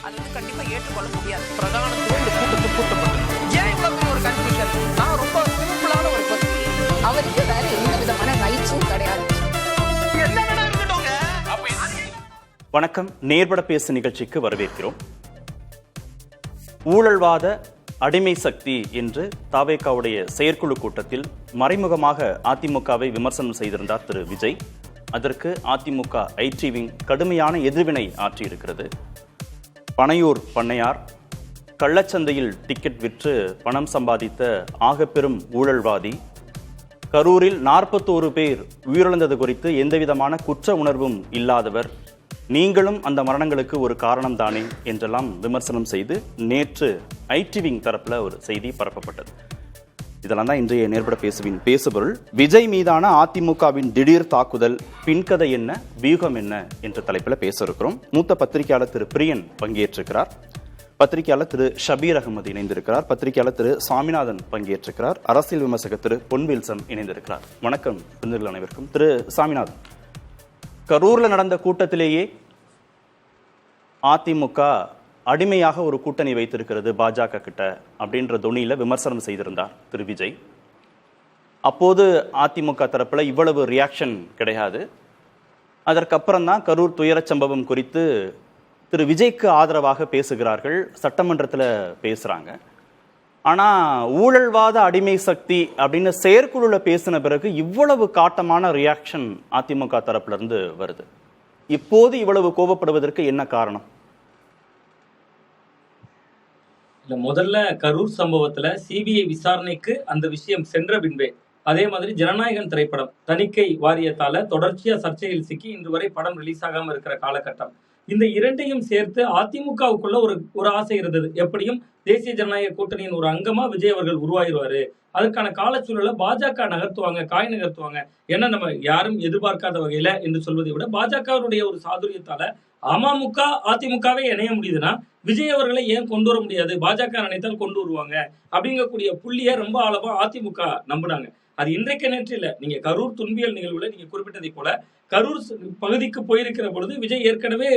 அது வந்து கண்டிப்பா ஏற்றுக்கொள்ள முடியாது. பிரதானத்துவம் இந்த கூட்டத்தை கூட்டப்பட்டது. ஏன் இவ்வளவு பெரிய ஒரு கன்ஃபியூஷன்? நான் ரொம்ப சிம்பிளான ஒரு பர்சன். அவருக்கு வேற எந்த விதமான ரைட்ஸும் கிடையாது. என்ன வேணா இருக்கட்டும்ங்க. வணக்கம், நேர்பட பேசு நிகழ்ச்சிக்கு வரவேற்கிறோம். ஊழல்வாத அடிமை சக்தி என்று தாவேகாவுடைய செயற்குழு கூட்டத்தில் மறைமுகமாக அதிமுகவை விமர்சனம் செய்திருந்தார் திரு விஜய். அதற்கு அதிமுக ஐடி விங் கடுமையான எதிர்வினை ஆற்றியிருக்கிறது. பனையூர் பண்ணையார் கள்ளச்சந்தையில் டிக்கெட் விற்று பணம் சம்பாதித்த ஆகப்பெரும் ஊழல்வாதி, கரூரில் 41 பேர் உயிரிழந்தது குறித்து எந்தவிதமான குற்ற உணர்வும் இல்லாதவர், நீங்களும் அந்த மரணங்களுக்கு ஒரு காரணம் தானே என்றெல்லாம் விமர்சனம் செய்து நேற்று ஐடி விங் தரப்புல ஒரு செய்தி பரப்பப்பட்டது. இதெல்லாம் தான் இன்றைய நேர்பட பேசுவின் பேசுபொருள். விஜய் மீதான அதிமுகவின் திடீர் தாக்குதல், பின்கதை என்ன, வியூகம் என்ன என்ற தலைப்பில் பேச இருக்கிறோம். மூத்த பத்திரிகையாளர் திரு பிரியன் பங்கேற்றிருக்கிறார். பத்திரிகையாளர் திரு ஷபீர் அகமது இணைந்திருக்கிறார். பத்திரிகையாளர் திரு சாமிநாதன் பங்கேற்றிருக்கிறார். அரசியல் விமர்சகர் திரு பொன்வில்சன் இணைந்திருக்கிறார். வணக்கம் அனைவருக்கும். திரு சாமிநாதன், கரூர்ல நடந்த கூட்டத்திலேயே அதிமுக அடிமையாக ஒரு கூட்டணி வைத்திருக்கிறது பாஜக கிட்ட அப்படின்ற தொனியில விமர்சனம் செய்திருந்தார் திரு விஜய். அப்போது அதிமுக தரப்புல இவ்வளவு ரியாக்ஷன் கிடையாது. அதற்கப்புறம் தான் கரூர் துயரச் சம்பவம் குறித்து திரு விஜய்க்கு ஆதரவாக பேசுகிறார்கள், சட்டமன்றத்தில் பேசுறாங்க. ஆனா ஊழல்வாத அடிமை சக்தி அப்படின்னு செயற்குழுல பேசின பிறகு இவ்வளவு காட்டமான ரியாக்ஷன் அதிமுக தரப்புல இருந்து வருது. இப்போது இவ்வளவு கோபப்படுவதற்கு என்ன காரணம்? இல்ல, முதல்ல கரூர் சம்பவத்துல சிபிஐ விசாரணைக்கு அந்த விஷயம் சென்ற பின்பே, அதே மாதிரி ஜனநாயகன் திரைப்படம் தணிக்கை வாரியத்தால தொடர்ச்சியா சர்ச்சையில் சிக்கி இன்று வரை படம் ரிலீஸ் ஆகாம இருக்கிற காலகட்டம். இந்த இரண்டையும் சேர்த்து அதிமுகவுக்குள்ள ஒரு ஆசை இருந்தது, எப்படியும் தேசிய ஜனநாயக கூட்டணியின் ஒரு அங்கமா விஜய் அவர்கள் உருவாயிருவாரு, அதற்கான காலச்சூழலை பாஜக நகர்த்துவாங்க, காய் நகர்த்துவாங்க, ஏன்னா நம்ம யாரும் எதிர்பார்க்காத வகையில என்று சொல்வதை விட பாஜகவுடைய ஒரு சாதுரியத்தால அமமுக அதிமுகவே இணைய முடியுதுன்னா விஜய் அவர்களை ஏன் கொண்டு வர முடியாது, பாஜக நினைத்தால் கொண்டு வருவாங்க அப்படிங்கக்கூடிய புள்ளிய ரொம்ப ஆழமா அதிமுக நம்பினாங்க. அது இன்றைக்கு நேற்று இல்ல. நீங்க கரூர் துன்பியல் நிகழ்வுல நீங்க குறிப்பிட்டதை போல கரூர் பகுதிக்கு போயிருக்கிற பொழுது விஜய் ஏற்கனவே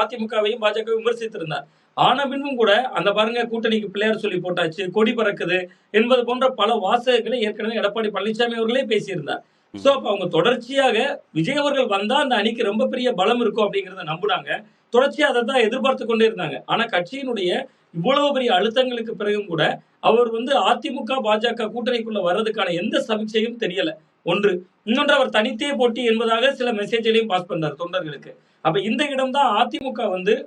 அதிமுகவையும் பாஜக விமர்சித்திருந்தார். ஆன பின்பும் கூட அந்த பாருங்க கூட்டணிக்கு பிள்ளையார் சொல்லி போட்டாச்சு, கொடி பறக்குது என்பது போன்ற பல வாசகங்களை ஏற்கனவே எடப்பாடி பழனிசாமி அவர்களே பேசியிருந்தார். சோ அப்ப அவங்க தொடர்ச்சியாக விஜய் அவர்கள் வந்தா அந்த அணிக்கு ரொம்ப பெரிய பலம் இருக்கும் அப்படிங்கறத நம்புனாங்க. தொடர்ச்சியா அதை தான் எதிர்பார்த்து கொண்டே இருந்தாங்க. ஆனா கட்சியினுடைய இவ்வளவு பெரிய அழுத்தங்களுக்கு பிறகும் கூட அவர் அதிமுக பாஜக கூட்டணிக்குள்ள வர்றதுக்கான எந்த சமீட்சையும் தெரியல. ஒன்று. இன்னொன்று, அவர் தனித்தே போட்டி என்பதாக சில மெசேஜ்களையும் பாஸ் பண்றாரு தொண்டர்களுக்கு. அப்ப இந்த இடம் தான் அதிமுக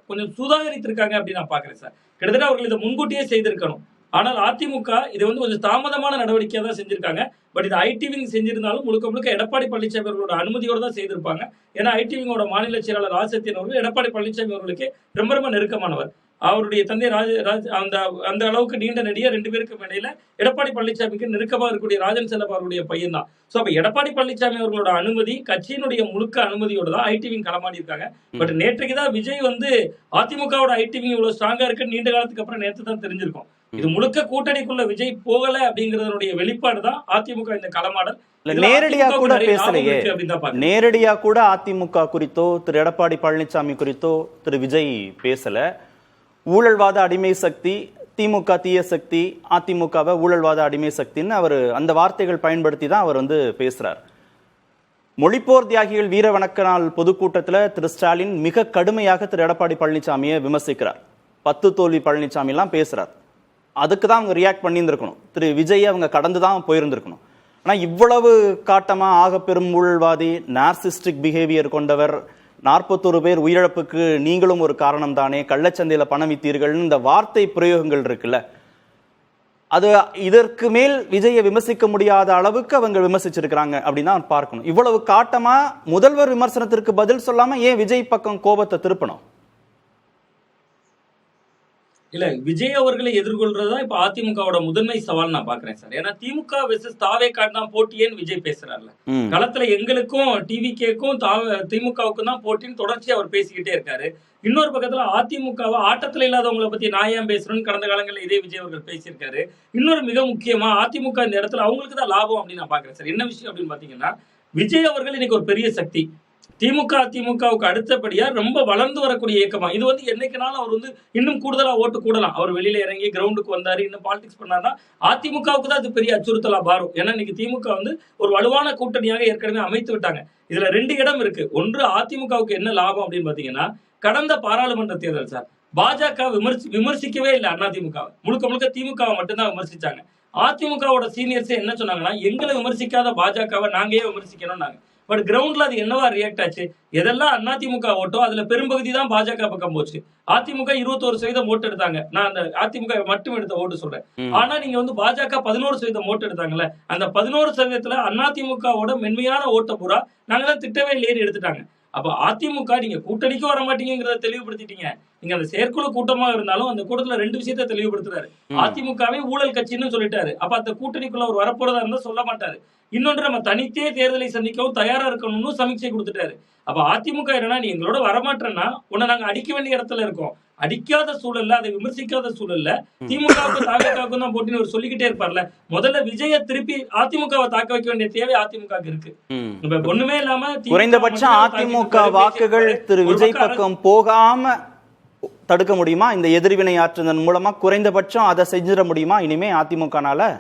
கொஞ்சம் சுதாகரித்திருக்காங்க அப்படின்னு நான் பாக்குறேன் சார். கிட்டத்தட்ட அவர்கள் இதை முன்கூட்டியே செய்திருக்கணும். ஆனால் அதிமுக இதை கொஞ்சம் தாமதமான நடவடிக்கையா தான் செஞ்சிருக்காங்க. பட் இது ஐடி விங் செஞ்சிருந்தாலும் முழுக்க முழுக்க எடப்பாடி பழனிசாமி அவர்களோட அனுமதியோட தான் செய்திருப்பாங்க. ஏன்னா ஐடி விங்கோட மாநில செயலாளர் ராஜசத்தியன் அவர்கள் எடப்பாடி பழனிசாமி அவர்களுக்கு ரொம்ப ரொம்ப நெருக்கமானவர். அவருடைய தந்தை அந்த அளவுக்கு நீண்ட நெடிய 2 பேருக்கு இடையில எடப்பாடி பழனிசாமிக்கு நெருக்கமாக இருக்கக்கூடிய ராஜன் செல்லப்பா அவருடைய பையன் தான். சோ அப்ப எடப்பாடி பழனிசாமி அவர்களோட அனுமதி, கட்சியினுடைய முழுக்க அனுமதியோட தான் ஐடி விங் களமாடி இருக்காங்க. பட் நேற்றைக்கு தான் விஜய் அதிமுகவோட ஐடி விங் இவ்வளவு ஸ்ட்ராங்கா இருக்கு நீண்ட காலத்துக்கு அப்புறம் நேற்று தான் தெரிஞ்சிருக்கும். இது முழுக்க கூட்டணிக்குள்ள விஜய் போகல அப்படிங்கறதனுடைய வெளிப்பாடு தான் அதிமுக இந்த களமாடல். நேரடியா கூட பேசலையே, நேரடியா கூட அதிமுக குறித்தோ திரு எடப்பாடி பழனிசாமி குறித்தோ திரு விஜய் பேசல. ஊழல்வாத அடிமை சக்தி, திமுக தீய சக்தி, அதிமுகவை ஊழல்வாத அடிமை சக்தின்னு அவர் அந்த வார்த்தைகள் பயன்படுத்தி தான் அவர் பேசுறார். மொழிப்போர் தியாகிகள் வீர வணக்க நாள் பொதுக்கூட்டத்தில் திரு ஸ்டாலின் மிக கடுமையாக திரு எடப்பாடி பழனிசாமியை விமர்சிக்கிறார். 10 தோல்வி பழனிசாமி எல்லாம் பேசுறார். அதுக்கு தான் அவங்க ரியாக்ட் பண்ணியிருந்திருக்கணும். திரு விஜய் அவங்க கடந்து தான் போயிருந்திருக்கணும். ஆனால் இவ்வளவு காட்டமா ஆக பெரும் ஊழல்வாதி, நார்சிஸ்டிக் பிஹேவியர் கொண்டவர், 41 பேர் உயிரிழப்புக்கு நீங்களும் ஒரு காரணம் தானே, கள்ளச்சந்தையில பணம் வித்தீர்கள், இந்த வார்த்தை பிரயோகங்கள் இருக்குல்ல, அது இதற்கு மேல் விஜயை விமர்சிக்க முடியாத அளவுக்கு அவங்க விமர்சிச்சிருக்கிறாங்க அப்படின்னு தான் பார்க்கணும். இவ்வளவு காட்டமா முதல்வர் விமர்சனத்திற்கு பதில் சொல்லாம ஏன் விஜய் பக்கம் கோபத்தை திருப்பணும்? இல்ல, விஜய் அவர்களை எதிர்கொள்றதா இப்ப அதிமுகவோட முதன்மை சவால் நான் பாக்குறேன் சார். ஏன்னா திமுக வெர்சஸ் தாவேகா தான் போட்டியேன்னு விஜய் பேசுறாருல. களத்துல எங்களுக்கும் டிவிகேக்கும் திமுகவுக்கும் தான் போட்டின்னு தொடர்ச்சியா அவர் பேசிக்கிட்டே இருக்காரு. இன்னொரு பக்கத்துல அதிமுகவை ஆட்டத்துல இல்லாதவங்களை பத்தி நான் ஏன் பேசுறேன்னு கடந்த காலங்களில் இதே விஜய் அவர்கள் பேசியிருக்காரு. இன்னொரு மிக முக்கியமா அதிமுக இந்த இடத்துல அவங்களுக்கு தான் லாபம் அப்படின்னு நான் பாக்குறேன் சார். என்ன விஷயம் அப்படின்னு பாத்தீங்கன்னா, விஜய் அவர்கள் இன்னைக்கு ஒரு பெரிய சக்தி. திமுக அதிமுகவுக்கு அடுத்தபடியா ரொம்ப வளர்ந்து வரக்கூடிய இயக்கமா இது வந்து என்னைக்குனாலும் அவர் வந்து இன்னும் கூடுதலா ஓட்டு கூடலாம். அவர் வெளியில இறங்கி கிரவுண்டுக்கு வந்தாரு, இன்னும் பாலிடிக்ஸ் பண்ணாருன்னா அதிமுகவுக்கு தான் அது பெரிய அச்சுறுத்தலா மாறும். ஏன்னா இன்னைக்கு திமுக வந்து ஒரு வலுவான கூட்டணியாக ஏற்கனவே அமைத்து விட்டாங்க. இதுல 2 இடம் இருக்கு. ஒன்று, அதிமுகவுக்கு என்ன லாபம் அப்படின்னு பாத்தீங்கன்னா, கடந்த பாராளுமன்ற தேர்தல் சார் பாஜக விமர்சிக்கவே இல்லை. அதிமுக முழுக்க முழுக்க திமுகவை மட்டும்தான் விமர்சிச்சாங்க. அதிமுகவோட சீனியர்ஸ் என்ன சொன்னாங்கன்னா, எங்களை விமர்சிக்காத பாஜகவை நாங்க ஏன் விமர்சிக்கணும்னாங்க. பட் கிரவுண்ட்ல அது என்னவா ரியாக்ட் ஆச்சு? எதெல்லாம் அதிமுக ஓட்டோ அதுல பெரும்பகுதி தான் பாஜக பக்கம் போச்சு. அதிமுக 21% ஓட்டு எடுத்தாங்க. நான் அந்த அதிமுக மட்டும் எடுத்த ஓட்டு சொல்றேன். ஆனா நீங்க வந்து பாஜக 11% ஓட்டு எடுத்தாங்கல்ல, அந்த 11%த்துல அதிமுகவோட மென்மையான ஓட்ட பூரா நாங்கதான் திட்டவே இல்லையே எடுத்துட்டாங்க. அப்ப அதிமுக நீங்க கூட்டணிக்கு வர மாட்டீங்கிறத தெளிவுபடுத்திட்டீங்க. நீங்க அந்த செயற்குழு கூட்டமா இருந்தாலும் அந்த கூட்டத்துல 2 விஷயத்த தெளிவுபடுத்துறாரு. அதிமுகவே ஊழல் கட்சின்னு சொல்லிட்டாரு. அப்ப அந்த கூட்டணிக்குள்ள அவர் வரப்போறதா இருந்தா சொல்ல மாட்டாரு. இன்னொன்று, நம்ம தனித்தே தேர்தலை சந்திக்கவும் தயாரா இருக்கணும்னு சமீட்சை கொடுத்துட்டாரு. அப்ப அதிமுக என்னன்னா, நீ எங்களோட வரமாட்டேன்னா உன்னை நாங்க அடிக்க வேண்டிய இடத்துல இருக்கோம். அடிக்காத சூழல்ல, அதை விமர்சிக்காத சூழல்ல திமுகவுக்கு தாவேக்காவுக்கும் தான் போட்டின்னு அவர் சொல்லிக்கிட்டே இருப்பார்ல. முதல்ல விஜய திருப்பி அதிமுகவை தாக்க வைக்க வேண்டிய தேவை அதிமுக இருக்கு. இப்ப ஒண்ணுமே இல்லாம குறைந்தபட்சம் அதிமுக வாக்குகள் திரு விஜய் பக்கம் போகாம தடுக்க முடியுமா? இந்த எதிர்வினை ஆற்றுவதன் மூலமா குறைந்தபட்சம் அதை செஞ்சிட முடியுமா இனிமே அதிமுகனால?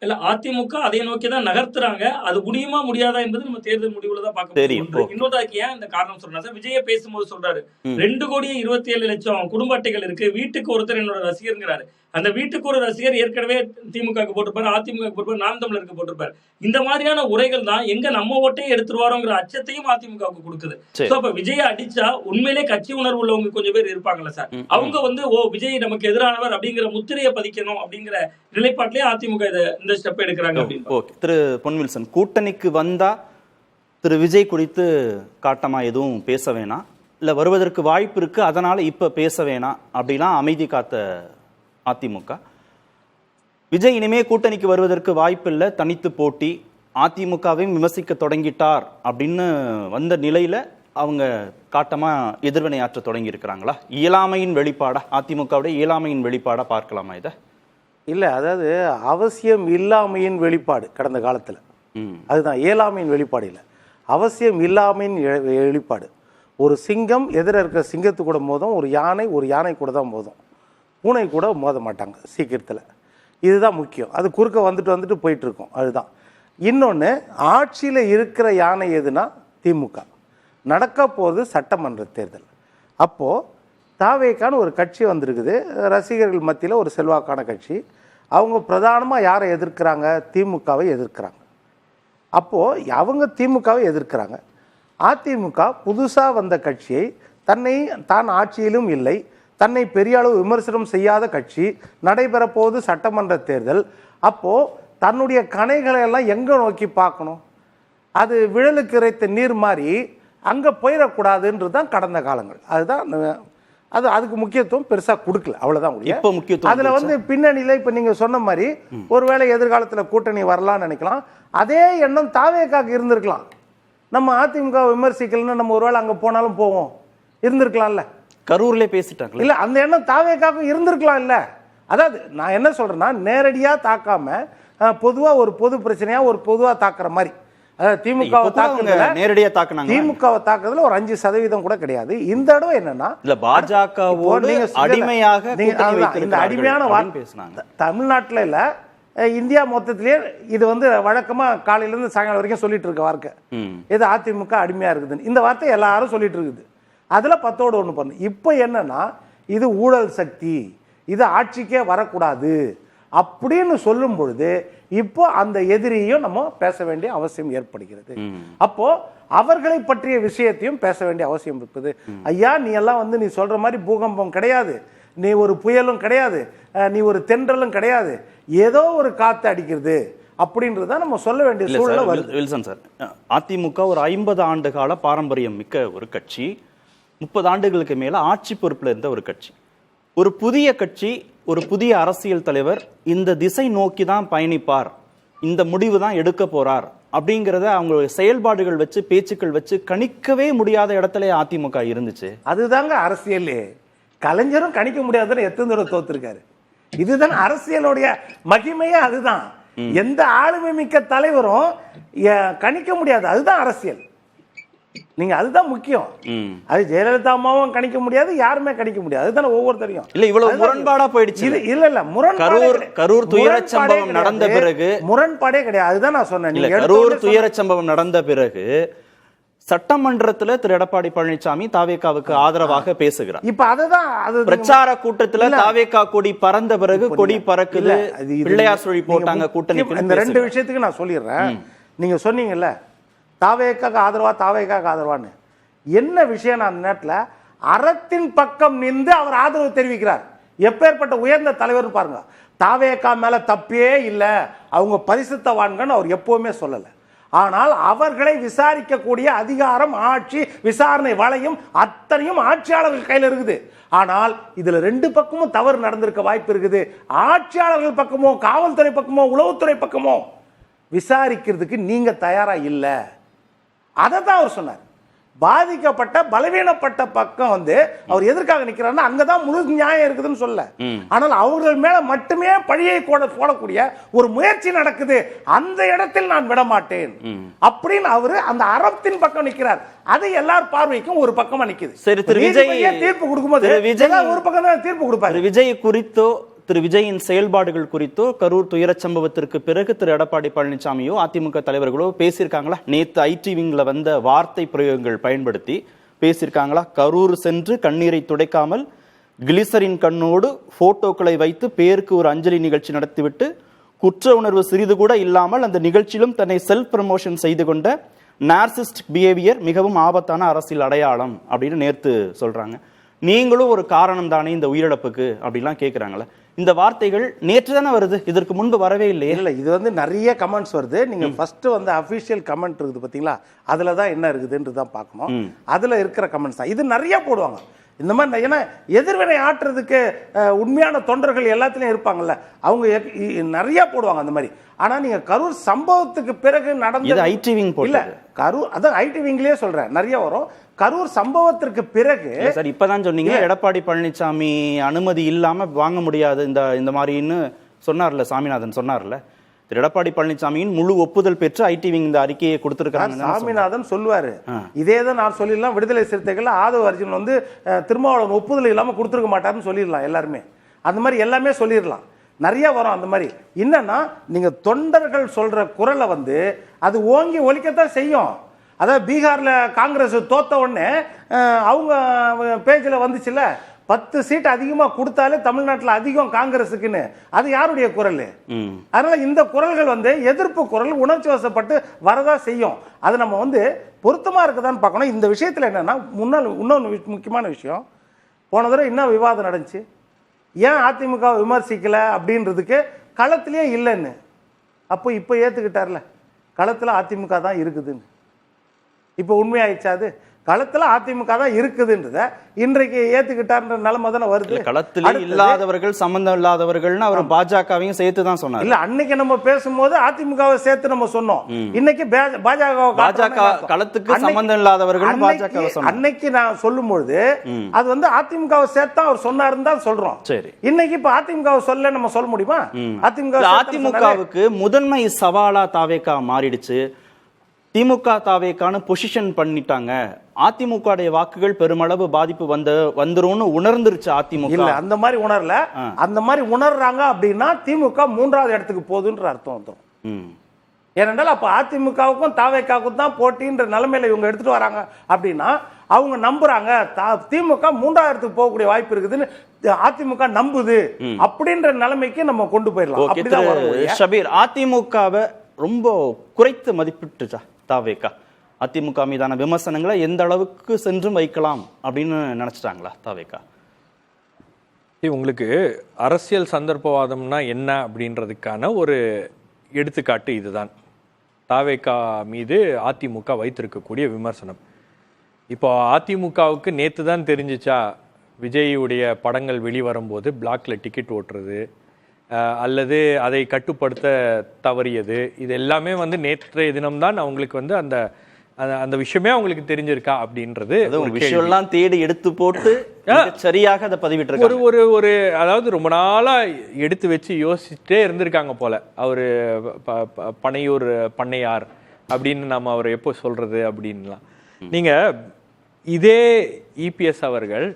இல்ல, அதிமுக அதை நோக்கிதான் நகர்த்துறாங்க. அது முடியுமா முடியாதா என்பது நம்ம தேர்தல் முடிவுல தான் பார்க்க முடியும். இன்னொரு அதுக்கு ஏன் இந்த காரணம் சொல்றேன் சார், விஜய பேசும்போது சொல்றாரு 2,27,00,000 குடும்ப அட்டைகள் இருக்கு, வீட்டுக்கு ஒருத்தர் என்னோட ரசிகர்ங்கிறாரு. அந்த வீட்டுக்கு ஒரு ரசிகர் ஏற்கனவே திமுக போட்டிருப்பாரு, அதிமுக போட்டிருப்பாரு, நாம் தமிழருக்கு போட்டிருப்பாரு. இந்த மாதிரியான உரைகள் தான் எங்க நம்ம ஓட்டையே எடுத்துருவாரோங்கிற அச்சத்தையும் அதிமுகவுக்கு கொடுக்குது. அப்ப விஜய அடிச்சா உண்மையிலே கட்சி உணர்வு உள்ளவங்க கொஞ்சம் பேர் இருப்பாங்கல்ல சார், அவங்க வந்து விஜய் நமக்கு எதிரானவர் அப்படிங்கிற முத்திரையை பதிக்கணும் அப்படிங்கிற நிலைப்பாட்டிலே அதிமுக இந்த ஸ்டெப் எடுக்கிறாங்க. திரு பொன்வில்சன், கூட்டணிக்கு வந்தா திரு விஜய் குறித்து காட்டமா எதுவும் பேச வேணாம், இல்ல வருவதற்கு வாய்ப்பு இருக்கு அதனால இப்ப பேச வேணாம் அப்படிலாம் அமைதி காத்த அதிமுக, விஜய் இனிமே கூட்டணிக்கு வருவதற்கு வாய்ப்பு இல்லை, தனித்து போட்டி, அதிமுகவையும் விமர்சிக்க தொடங்கிட்டார் அப்படின்னு வந்த நிலையில அவங்க காட்டமா எதிர்வினை ஆற்ற தொடங்கி இருக்கிறாங்களா? இயலாமையின் வெளிப்பாடா, அதிமுகவுடைய இயலாமையின் வெளிப்பாடா பார்க்கலாமா இதை? இல்லை, அதாவது அவசியம் இல்லாமையின் வெளிப்பாடு கடந்த காலத்தில். அதுதான் இயலாமையின் வெளிப்பாடு இல்லை, அவசியம் இல்லாமையின் வெளிப்பாடு. ஒரு சிங்கம் எதிர இருக்கிற சிங்கத்து கூட மோதும், ஒரு யானை கூட தான் மோதும், பூனை கூட மோத மாட்டாங்க சீக்கிரத்தில். இதுதான் முக்கியம். அது குறுக்க வந்துட்டு போயிட்டுருக்கோம். அதுதான். இன்னொன்று, ஆட்சியில் இருக்கிற யானை எதுனா திமுக. நடக்க போகுது சட்டமன்ற தேர்தல். அப்போது தாவேக்கான ஒரு கட்சி வந்திருக்குது, ரசிகர்கள் மத்தியில் ஒரு செல்வாக்கான கட்சி. அவங்க பிரதானமாக யாரை எதிர்க்கிறாங்க? திமுகவை எதிர்க்கிறாங்க. அப்போது அவங்க திமுகவை எதிர்க்கிறாங்க. அதிமுக புதுசாக வந்த கட்சியை தான் ஆட்சியிலும் இல்லை, தன்னை பெரிய அளவு விமர்சனம் செய்யாத கட்சி, நடைபெறப்போது சட்டமன்ற தேர்தல். அப்போது தன்னுடைய கணைகளை எல்லாம் எங்கே நோக்கி பார்க்கணும்? அது விழலுக்கு இறைத்த நீர் மாதிரி அங்கே போயிடக்கூடாதுன்றது தான் கடந்த காலங்கள். அதுதான் அதுக்கு முக்கியத்துவம் பெருசாக கொடுக்கல, அவ்வளோதான் முக்கியம். அதில் வந்து பின்னணியில் இப்போ நீங்கள் சொன்ன மாதிரி ஒருவேளை எதிர்காலத்தில் கூட்டணி வரலாம்னு நினைக்கலாம். அதே எண்ணம் தாவேக்காக்கு இருந்திருக்கலாம். நம்ம அதிமுக விமர்சிக்கலன்னு நம்ம ஒருவேளை அங்கே போனாலும் போவோம், இருந்திருக்கலாம்ல. கரூர்ல பேசிட்டாங்க இல்ல, அந்த எண்ணம் தாவேக்காக்கும் இருந்திருக்கலாம் இல்ல. அதாவது நான் என்ன சொல்றேன்னா, நேரடியா தாக்காம பொதுவா ஒரு பொது பிரச்சனையா ஒரு பொதுவா தாக்குற மாதிரி. அதாவது திமுகவை தாக்குறதுல நேரடியா தாக்குனாங்க, திமுகவை தாக்குறதுல ஒரு 5% கூட கிடையாது. இந்த தடவை என்னன்னா, இல்ல பாஜகவோடு அடிமையாக இந்த அடிமையான வார்த்தை தமிழ்நாட்டில் இல்ல, இந்தியா மொத்தத்திலேயே இது வந்து வழக்கமா காலையில இருந்து சாயங்காலம் வரைக்கும் சொல்லிட்டு இருக்க வார்த்தை. இது அதிமுக அடிமையா இருக்குதுன்னு இந்த வார்த்தை எல்லாரும் சொல்லிட்டு இருக்குது. அதுல 10ஓடு 1 பண்ணு. இப்போ என்னன்னா, இது ஊழல் சக்தி, இது ஆட்சிக்கே வரக்கூடாது அப்படின்னு சொல்லும் பொழுது இப்போ அந்த எதிரியையும் நம்ம பேச வேண்டிய அவசியம் ஏற்படுகிறது. அப்போ அவர்களை பற்றிய விஷயத்தையும் பேச வேண்டிய அவசியம் இருக்குது. ஐயா, நீ எல்லாம் வந்து நீ சொல்ற மாதிரி பூகம்பம் கிடையாது, நீ ஒரு புயலும் கிடையாது, நீ ஒரு தென்றலும் கிடையாது, ஏதோ ஒரு காத்து அடிக்கிறது அப்படின்றத நம்ம சொல்ல வேண்டிய சூழ்நிலை வருது. வில்சன் சார், அதிமுக ஒரு 50 ஆண்டு கால பாரம்பரியம் மிக்க ஒரு கட்சி, 30 ஆண்டுகளுக்கு மேல ஆட்சி பொறுப்புல இருந்த ஒரு கட்சி. ஒரு புதிய கட்சி, ஒரு புதிய அரசியல் தலைவர் இந்த திசை நோக்கி தான் பயணிப்பார், இந்த முடிவு தான் எடுக்க போறார் அப்படிங்கிறத அவங்களுடைய செயல்பாடுகள் வச்சு, பேச்சுக்கள் வச்சு கணிக்கவே முடியாத இடத்துல அதிமுக இருந்துச்சு. அதுதாங்க அரசியல். கலைஞரும் கணிக்க முடியாதுன்னு எத்தனை தடவை தோத்துருக்காரு. இதுதான் அரசியலுடைய மகிமையே. அதுதான் எந்த ஆளுமை மிக்க தலைவரும் கணிக்க முடியாது. அதுதான் அரசியல். நீங்க அதுதான் முக்கியம். அது ஜெயலலிதா அம்மாவும் கணிக்க முடியாது, யாருமே கணிக்க முடியாது. அதுதானே ஒவ்வொருத்தரையும். இல்ல இவ்வளவு முரண்பாடா போயிடுச்சு. இல்ல கரூர் துயரச் சம்பவம் நடந்த பிறகு முரண்பாடே கிடையாது. அதுதான் நான் சொன்னேன். கரூர் துயரச் சம்பவம் நடந்த பிறகு சட்டமன்றத்துல திரு எடப்பாடி பழனிசாமி தாவேகாவுக்கு ஆதரவாக பேசுகிறார். இப்ப அதுதான் பிரச்சார கூட்டத்துல தாவேகா கொடி பறந்த பிறகு கொடி பறக்குது, பிள்ளையார் சொல்லி போட்டாங்க கூட்டணிக்கு. இந்த ரெண்டு விஷயத்துக்கு நான் சொல்லிடுறேன். நீங்க சொன்னீங்கல்ல தாவேகாக்கு ஆதரவான்னு, என்ன விஷயம்? அந்த நேரத்தில் அறத்தின் பக்கம் நின்று அவர் ஆதரவு தெரிவிக்கிறார். எப்பேற்பட்ட உயர்ந்த தலைவர் பாருங்க. தாவேகா மேல தப்பே இல்லை, அவங்க பரிசுத்தவான்கள் அவர் எப்பவுமே சொல்லலை. ஆனால் அவர்களை விசாரிக்கக்கூடிய அதிகாரம், ஆட்சி, விசாரணை வளையும் அத்தனையும் ஆட்சியாளர்கள் கையில் இருக்குது. ஆனால் இதுல ரெண்டு பக்கமும் தவறு நடந்திருக்க வாய்ப்பு இருக்குது. ஆட்சியாளர்கள் பக்கமோ, காவல்துறை பக்கமோ, உளவுத்துறை பக்கமோ விசாரிக்கிறதுக்கு நீங்க தயாரா இல்லை. அதை தான் அவர் சொன்னார். பாதிக்கப்பட்ட பலவீனப்பட்ட பக்கம் அவர் எதற்காக நிற்கிறாருன்னா அங்கதான் முழு நியாயம் இருக்குதுன்னு சொல்ல. ஆனால் அவர்கள் மேல மட்டுமே பழியை போடக்கூடிய ஒரு முயற்சி நடக்குது. அந்த இடத்தில் நான் விட மாட்டேன் அப்படின்னு அவரு அந்த அறத்தின் பக்கம் நிற்கிறார். அது எல்லார் பார்வைக்கும் ஒரு பக்கமா நிக்குது. சரி, திரு விஜய் தீர்ப்பு கொடுக்கும்போது ஒரு பக்கம் தான் தீர்ப்பு கொடுப்பாரு. விஜய் குறித்தோ திரு விஜயின் செயல்பாடுகள் குறித்தோ கரூர் துயரச் சம்பவத்திற்கு பிறகு திரு எடப்பாடி பழனிசாமியோ அதிமுக தலைவர்களோ பேசியிருக்காங்களா? நேற்று ஐடிவிங்ல வந்த வார்த்தை பிரயோகங்கள் பயன்படுத்தி பேசியிருக்காங்களா? கரூர் சென்று கண்ணீரை துடைக்காமல் கிளிசரின் கண்ணோடு போட்டோக்களை வைத்து பேருக்கு ஒரு அஞ்சலி நிகழ்ச்சி நடத்திவிட்டு குற்ற உணர்வு சிறிது கூட இல்லாமல் அந்த நிகழ்ச்சியிலும் தன்னை செல்ஃப் ப்ரமோஷன் செய்து கொண்ட நார்சிஸ்ட் பிஹேவியர் மிகவும் ஆபத்தான அரசியல் அடையாளம் அப்படின்னு நேற்று சொல்றாங்க. நீங்களும் ஒரு காரணம் தானே இந்த உயிரிழப்புக்கு அப்படிலாம் கேட்குறாங்களே. இந்த வார்த்தைகள் நேற்று தானே வருது, இதற்கு முன்பு வரவே இல்லையே. இல்லை, இது நிறைய கமெண்ட்ஸ் வருது. நீங்க ஃபர்ஸ்ட் அஃபிஷியல் கமெண்ட் இருக்குது பார்த்தீங்களா, அதுல தான் என்ன இருக்குதுன்றது தான் பார்க்கணும். அதுல இருக்கிற கமெண்ட்ஸ் தான் இது நிறைய போடுவாங்க இந்த மாதிரி. ஏன்னா எதிர்வினை ஆற்றுறதுக்கு உண்மையான தொண்டர்கள் எல்லாத்துலயும் இருப்பாங்கல்ல, அவங்க நிறைய போடுவாங்க அந்த மாதிரி. ஆனா நீங்க கரூர் சம்பவத்துக்கு பிறகு நடந்த ஐடிவிங் இல்ல கரூர், அதான் ஐடிவிங்லயே சொல்றேன், நிறைய வரும். கரூர் சம்பவத்திற்கு பிறகு சார் இப்பதான் சொன்னீங்க எடப்பாடி பழனிசாமி அனுமதி இல்லாம வாங்க முடியாது இந்த மாதிரின்னு சொன்னார்ல, சாமிநாதன் சொன்னார்ல. திரு எடப்பாடி பழனிசாமியின் முழு ஒப்புதல் பெற்று ஐடிவிங் இந்த அறிக்கையை கொடுத்திருக்காங்க. சாமிநாதன் சொல்லுவாரு, இதே தான் நான் சொல்லிடலாம். விடுதலை சிறுத்தைகள் ஆதவ அர்ஜுன் திருமாவளவன் ஒப்புதல் இல்லாம கொடுத்துருக்க மாட்டாருன்னு சொல்லிடலாம். எல்லாருமே அந்த மாதிரி எல்லாமே சொல்லிடலாம். நிறைய வரும் அந்த மாதிரி. என்னன்னா நீங்க தொண்டர்கள் சொல்ற குரலை அது ஓங்கி ஒலிக்கத்தான் செய்யும். அதாவது பீகார்ல காங்கிரஸ் தோத்த உடனே அவங்க பேஜில் வந்துச்சுல 10 சீட் அதிகமாக கொடுத்தாலே தமிழ்நாட்டில் அதிகம் காங்கிரஸுக்குன்னு. அது யாருடைய குரல்? அதனால இந்த குரல்கள் எதிர்ப்பு குரல், உணர்ச்சி வசப்பட்டு வரதா செய்யும். அது நம்ம பொருத்தமா இருக்குதான்னு பார்க்கணும். இந்த விஷயத்தில் என்னன்னா இன்னொன்று முக்கியமான விஷயம், போன தடவை என்ன விவாதம் நடந்துச்சு, ஏன் அதிமுக விமர்சிக்கல அப்படின்றதுக்கு களத்திலேயே இல்லைன்னு. அப்போ இப்போ ஏத்துக்கிட்டார்ல, களத்தில் அதிமுக தான் இருக்குதுன்னு. இப்போ உண்மையாயிடுச்சா? அது களத்துல அதிமுக தான் இருக்குதுன்றத இன்றைக்கு ஏத்துக்கிட்டார்ன்ற நிலைமை தானே வருது. களத்திலே இல்லாதவர்கள், சம்பந்தம் இல்லாதவர்கள்னு அவர் பாஜகவையும் சேர்த்து தான் சொன்னார். இல்ல, அன்னைக்கு நம்ம பேசும்போது அதிமுகவை சேர்த்து நம்ம சொன்னோம். இன்னைக்கு பாஜக களத்துக்கு சம்பந்தம் இல்லாதவர்கள் பாஜக. அன்னைக்கு நான் சொல்லும்போது அது அதிமுகவை சேர்த்தா அவர் சொன்னாருன்னு தான் சொல்றோம். சரி, இன்னைக்கு இப்ப அதிமுகவை சொல்ல நம்ம சொல்ல முடியுமா? அதிமுகவுக்கு முதன்மை சவாலா தாவேகா மாறிடுச்சு. திமுக தாவேக்கான பொசிஷன் பண்ணிட்டாங்க. அதிமுக வாக்குகள் பெருமளவு பாதிப்பு வந்துரும்னு உணர்ந்துருச்சு அதிமுக. இல்ல, அந்த மாதிரி உணரல. அந்த மாதிரி உணர்றாங்க அப்படின்னா திமுக 3வது இடத்துக்கு போகுதுன்ற அர்த்தம் வந்துடும். ஏனென்றால் அப்ப அதிமுகவுக்கும் தாவேக்காவுக்கும் தான் போட்டின்ற நிலைமையில இவங்க எடுத்துட்டு வராங்க அப்படின்னா அவங்க நம்புறாங்க திமுக 3வது இடத்துக்கு போகக்கூடிய வாய்ப்பு இருக்குதுன்னு அதிமுக நம்புது அப்படின்ற நிலைமைக்கு நம்ம கொண்டு போயிடலாம். ஷபீர், அதிமுகவை ரொம்ப குறைத்து மதிப்பிட்டுச்சா தாவேகா? அதிமுக மீதான விமர்சனங்களை எந்த அளவுக்கு சென்றும் வைக்கலாம் அப்படின்னு நினைச்சிட்டாங்களா தாவேகா? உங்களுக்கு அரசியல் சந்தர்ப்பவாதம்னா என்ன அப்படின்றதுக்கான ஒரு எடுத்துக்காட்டு இதுதான். தாவேகா மீது அதிமுக வைத்திருக்கக்கூடிய விமர்சனம். இப்போ அதிமுகவுக்கு நேற்று தான் தெரிஞ்சிச்சா விஜயுடைய படங்கள் வெளிவரும்போது பிளாக்ல டிக்கெட் ஓட்டுறது அல்லது அதை கட்டுப்படுத்த தவறியது, இது எல்லாமே நேற்றைய தினம்தான் அவங்களுக்கு அந்த அந்த விஷயமே அவங்களுக்கு தெரிஞ்சிருக்கா அப்படின்றது ஒரு விஷயம் எல்லாம் தேடி எடுத்து போட்டு சரியாக அதை பதிவிட்டு ஒரு ஒரு அதாவது ரொம்ப நாளா எடுத்து வச்சு யோசிச்சுட்டே இருந்திருக்காங்க போல. அவரு பனையூர் பண்ணையார் அப்படின்னு நம்ம அவரை எப்போ சொல்றது அப்படின்லாம். நீங்க இதே இபிஎஸ் அவர்கள்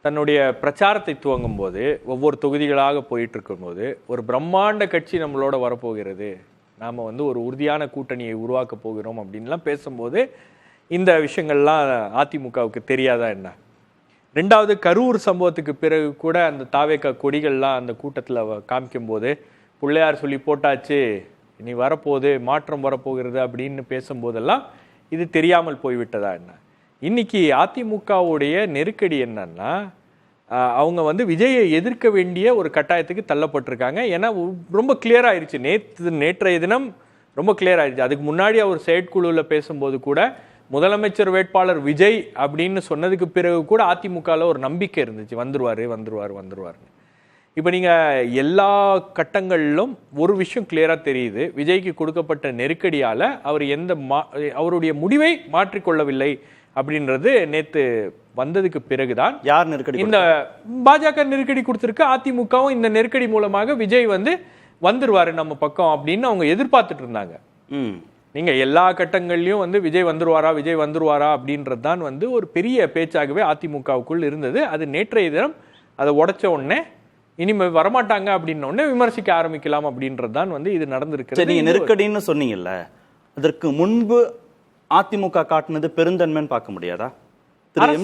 தன்னுடைய பிரச்சாரத்தை துவங்கும் போது ஒவ்வொரு தொகுதிகளாக போயிட்டு இருக்கும்போது ஒரு பிரம்மாண்ட கட்சி நம்மளோட வரப்போகிறது, நாம ஒரு உறுதியான கூட்டணியை உருவாக்க போகிறோம் அப்படின்லாம் பேசும்போது இந்த விஷயங்கள்லாம் அதிமுகவுக்கு தெரியாதா என்ன? ரெண்டாவது கரூர் சம்பவத்துக்கு பிறகு கூட அந்த தாவேகா கொடிகள்லாம் அந்த கூட்டத்தில் காமிக்கும் போது பிள்ளையார் சொல்லி போட்டாச்சு, இனி வரப்போகுது, மாற்றம் வரப்போகிறது அப்படின்னு பேசும்போதெல்லாம் இது தெரியாமல் போய்விட்டதா என்ன? இன்னைக்கு அதிமுகவுடைய நெருக்கடி என்னன்னா, அவங்க விஜயை எதிர்க்க வேண்டிய ஒரு கட்டாயத்துக்கு தள்ளப்பட்டிருக்காங்க. ஏன்னா ரொம்ப கிளியர் ஆயிடுச்சு, நேற்றைய தினம் ரொம்ப கிளியர் ஆயிடுச்சு. அதுக்கு முன்னாடி அவர் செயற்குழுவில் பேசும்போது கூட முதலமைச்சர் வேட்பாளர் விஜய் அப்படின்னு சொன்னதுக்கு பிறகு கூட அதிமுகவில் ஒரு நம்பிக்கை இருந்துச்சு, வந்துருவாருன்னு. இப்போ நீங்கள் எல்லா கட்டங்களிலும் ஒரு விஷயம் கிளியராக தெரியுது, விஜய்க்கு கொடுக்கப்பட்ட நெருக்கடியால் அவர் அவருடைய முடிவை மாற்றிக்கொள்ளவில்லை அப்படின்றது நேத்து வந்ததுக்கு பிறகுதான். யார் நெருக்கடி? இந்த பாஜக நெருக்கடி கொடுத்திருக்கு. அதிமுகவும் இந்த நெருக்கடி மூலமாக விஜய் வந்துருவாரு நம்ம பக்கம் அப்படின்னு அவங்க எதிர்பார்த்துட்டு இருந்தாங்க. நீங்க எல்லா கட்டங்கள்லயும் விஜய் வந்துருவாரா அப்படின்றது தான் ஒரு பெரிய பேச்சாகவே அதிமுகவுக்குள் இருந்தது. அது நேற்றைய தினம் அதை உடைச்ச உடனே இனிமே வரமாட்டாங்க அப்படின்ன உடனே விமர்சிக்க ஆரம்பிக்கலாம் அப்படின்றது தான் இது நடந்திருக்கு. நீங்க நெருக்கடின்னு சொன்னீங்கல்ல, அதற்கு முன்பு அதிமுக காட்டினது பெருந்தன்மைன்னு பார்க்க முடியாதா? திரு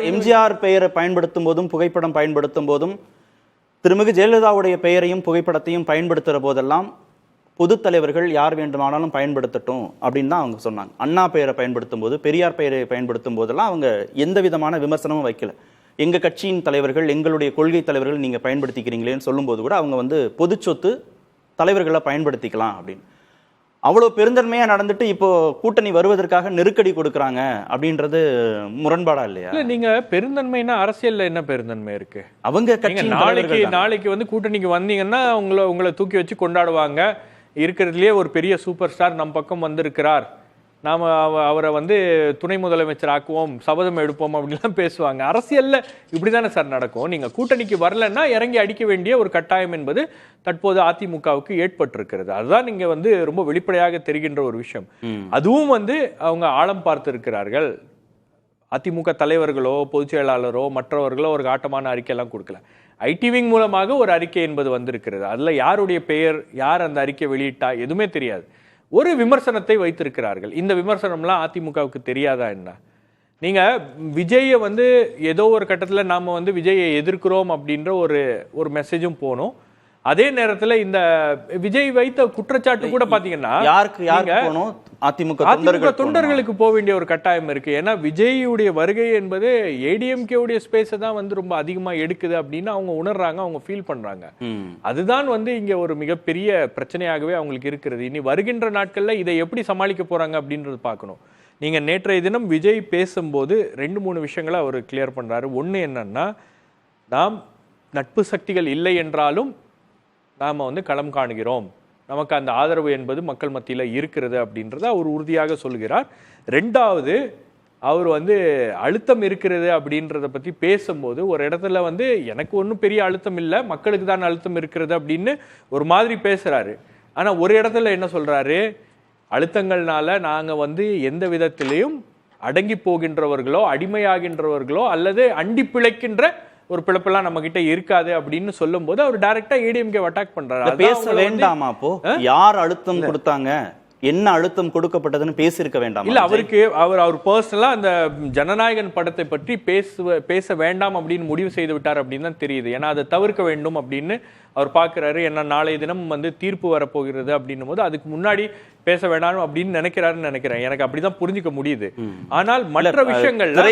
எம்ஜிஆர் பெயரை பயன்படுத்தும் போதும் புகைப்படம் பயன்படுத்தும் போதும் திருமிகு ஜெயலலிதாவுடைய பெயரையும் புகைப்படத்தையும் பயன்படுத்துகிற போதெல்லாம் பொது தலைவர்கள் யார் வேண்டுமானாலும் பயன்படுத்தட்டும் அப்படின்னு தான் அவங்க சொன்னாங்க. அண்ணா பெயரை பயன்படுத்தும் போது, பெரியார் பெயரை பயன்படுத்தும் போதெல்லாம் அவங்க எந்த விதமான விமர்சனமும் வைக்கல. எங்க கட்சியின் தலைவர்கள், எங்களுடைய கொள்கை தலைவர்கள் நீங்க பயன்படுத்திக்கிறீங்களேன்னு சொல்லும் போது கூட அவங்க பொது சொத்து தலைவர்களை பயன்படுத்திக்கலாம் அப்படின்னு அவ்வளவு பெருந்தன்மையா நடந்துட்டு இப்போ கூட்டணி வருவதற்காக நெருக்கடி கொடுக்கறாங்க அப்படின்றது முரண்பாடா இல்லையா? இல்ல, நீங்க பெருந்தன்மைனா அரசியல்ல என்ன பெருந்தன்மை இருக்கு? அவங்க கட்சி நாளைக்கு கூட்டணிக்கு வந்தீங்கன்னா உங்களை தூக்கி வச்சு கொண்டாடுவாங்க. இருக்கிறதுலயே ஒரு பெரிய சூப்பர் ஸ்டார் நம் பக்கம் வந்திருக்கிறார், நாம அவரை துணை முதலமைச்சர் ஆக்குவோம், சபதம் எடுப்போம் அப்படின்லாம் பேசுவாங்க. அரசியல்ல இப்படிதானே சார் நடக்கும். நீங்க கூட்டணிக்கு வரலன்னா இறங்கி அடிக்க வேண்டிய ஒரு கட்டாயம் என்பது தற்போது அதிமுகவுக்கு ஏற்பட்டிருக்கிறது. அதுதான் நீங்க ரொம்ப வெளிப்படையாக தெரிகின்ற ஒரு விஷயம். அதுவும் அவங்க ஆழம் பார்த்து இருக்கிறார்கள். அதிமுக தலைவர்களோ பொதுச் செயலாளரோ மற்றவர்களோ ஒரு காட்டமான அறிக்கையெல்லாம் கொடுக்கல. ஐடிவிங் மூலமாக ஒரு அறிக்கை என்பது வந்திருக்கிறது. அதுல யாருடைய பெயர், யார் அந்த அறிக்கை வெளியிட்டா எதுவுமே தெரியாது. ஒரு விமர்சனத்தை வைத்திருக்கிறார்கள். இந்த விமர்சனம்லாம் அதிமுகவுக்கு தெரியாதா என்ன? நீங்க விஜயை ஏதோ ஒரு கட்டத்தில் நாம விஜயை எதிர்க்கிறோம் அப்படின்ற ஒரு மெசேஜும் போனோம். அதே நேரத்தில் இந்த விஜய் வைத்த குற்றச்சாட்டு கூட பாத்தீங்கன்னா அதிமுக தொண்டர்களுக்கு போக வேண்டிய ஒரு கட்டாயம் இருக்கு. ஏன்னா விஜயுடைய வருகை என்பது ஏடிஎம்கே உடைய ஸ்பேஸை தான் ரொம்ப அதிகமா எடுக்குது அப்படின்னு அவங்க உணர்றாங்க, அவங்க ஃபீல் பண்றாங்க. அதுதான் இங்க ஒரு மிகப்பெரிய பிரச்சனையாகவே அவங்களுக்கு இருக்கிறது. இனி வருகின்ற நாட்கள்ல இதை எப்படி சமாளிக்க போறாங்க அப்படின்றது பார்க்கணும். நீங்க நேற்றைய தினம் விஜய் பேசும்போது 2-3 விஷயங்களை அவர் கிளியர் பண்றாரு. ஒண்ணு என்னன்னா, நாம் நட்பு சக்திகள் இல்லை என்றாலும் நாம களம் காணுகிறோம், நமக்கு அந்த ஆதரவு என்பது மக்கள் மத்தியில் இருக்கிறது அப்படின்றத அவர் உறுதியாக சொல்கிறார். ரெண்டாவது, அவர் அழுத்தம் இருக்கிறது அப்படின்றத பத்தி பேசும்போது ஒரு இடத்துல எனக்கு ஒன்றும் பெரிய அழுத்தம் இல்லை, மக்களுக்கு தான் அழுத்தம் இருக்கிறது அப்படின்னு ஒரு மாதிரி பேசுறாரு. ஆனா ஒரு இடத்துல என்ன சொல்றாரு, அழுத்தங்கள்னால நாங்க எந்த விதத்திலையும் அடங்கி போகின்றவர்களோ அடிமையாகின்றவர்களோ அல்லது அண்டி பிழைக்கின்ற ஒரு பிளப்பெல்லாம் நம்ம கிட்ட இருக்காது அப்படின்னு சொல்லும் போது அவர் டைரக்டா ஏடிஎம்கே அட்டாக் பண்றாரு. பேச வேண்டாமா? அப்போ யார் அழுத்தம் கொடுத்தாங்க, என்ன அழுத்தம் கொடுக்கப்பட்டதுன்னு பேசியிருக்க வேண்டாம்? இல்ல, அவருக்கு அவர் பர்சனலா அந்த ஜனநாயகன் படத்தை பற்றி பேச வேண்டாம் அப்படின்னு முடிவு செய்து விட்டார் அப்படின்னு தான் தெரியுது. ஏன்னா அதை தவிர்க்க வேண்டும் அப்படின்னு அவர் பாக்குறாரு. ஏன்னா நாளைய தினம் தீர்ப்பு வரப்போகிறது அப்படின்னும் போது அதுக்கு முன்னாடி பேச வேண்டாம் அப்படின்னு நினைக்கிறாருன்னு நினைக்கிறேன். எனக்கு அப்படிதான் புரிஞ்சுக்க முடியுது. ஆனால் மற்ற விஷயங்கள்ல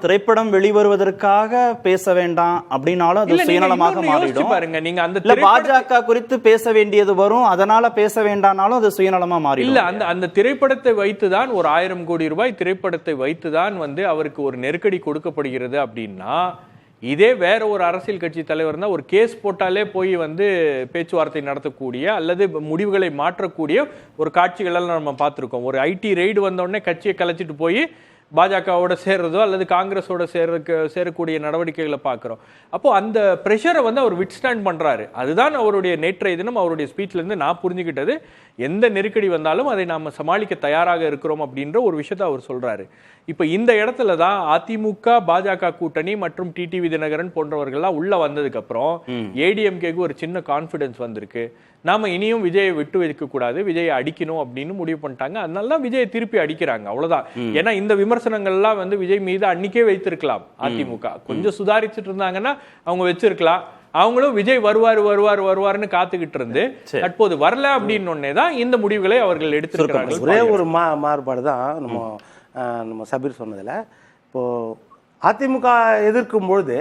திரைப்படம் வெளிவருவதற்காக பேச வேண்டாம் அப்படின்னாலும் அது சுயநலமாக மாறிடும் பாருங்க. நீங்க அந்த பாஜக குறித்து பேச வேண்டியது வரும், அதனால பேச வேண்டாம்னாலும் அது சுயநலமா மாறிடும். இல்ல, அந்த திரைப்படத்தை வைத்துதான் ஒரு 1000 கோடி ரூபாய் திரைப்படத்தை வைத்துதான் அவருக்கு ஒரு நெருக்கடி கொடுக்கப்படுகிறது அப்படின்னா இதே வேற ஒரு அரசியல் கட்சி தலைவர் தான் ஒரு கேஸ் போட்டாலே போய் வந்து பேச்சுவார்த்தை நடத்தக்கூடிய அல்லது முடிவுகளை மாற்றக்கூடிய ஒரு காட்சிகளெல்லாம் நம்ம பார்த்துருக்கோம். ஒரு ஐடி ரெய்டு வந்த உடனே கட்சியை கலைச்சிட்டு போய் பாஜகவோட சேர்றதோ அல்லது காங்கிரஸோட சேரக்கூடிய நடவடிக்கைகளை பார்க்குறோம். அப்போ அந்த ப்ரெஷரை வந்து அவர் விட்ஸ்டாண்ட் பண்றாரு. அதுதான் அவருடைய நேற்றைய தினம் அவருடைய ஸ்பீச்ல இருந்து நான் புரிஞ்சுக்கிட்டது. எந்த நெருக்கடி வந்தாலும் அதை நாம சமாளிக்க தயாராக இருக்கிறோம் அப்படின்ற ஒரு விஷயத்தை அவர் சொல்றாரு. இப்ப இந்த இடத்துல தான் அதிமுக பாஜக கூட்டணி மற்றும் டிடிவி தினகரன் போன்றவர்கள்லாம் உள்ள வந்ததுக்கு அப்புறம் ஏடிஎம்கேக்கு ஒரு சின்ன கான்ஃபிடன்ஸ் வந்திருக்கு. நாம இனியும் விஜயை விட்டு வைக்க கூடாது, விஜயை அடிக்கணும் அப்படின்னு முடிவு பண்ணிட்டாங்க. அதனால தான் விஜயை திருப்பி அடிக்கிறாங்க, அவ்வளவுதான். ஏன்னா இந்த விமர்சனங்கள்லாம் வந்து விஜய் மீது அன்னைக்கே வைத்திருக்கலாம். அதிமுக கொஞ்சம் சுதாரிச்சுட்டு இருந்தாங்கன்னா அவங்க வச்சிருக்கலாம். அவங்களும் விஜய் வருவாருன்னு காத்துக்கிட்டு இருந்து தற்போது வரல அப்படின்னு தான் இந்த முடிவுகளை அவர்கள் எடுத்திருக்கிறாங்க. ஒரே ஒரு மாறுபாடு தான் நம்ம சபீர் சொன்னதுல. இப்போ அதிமுக எதிர்க்கும் பொழுது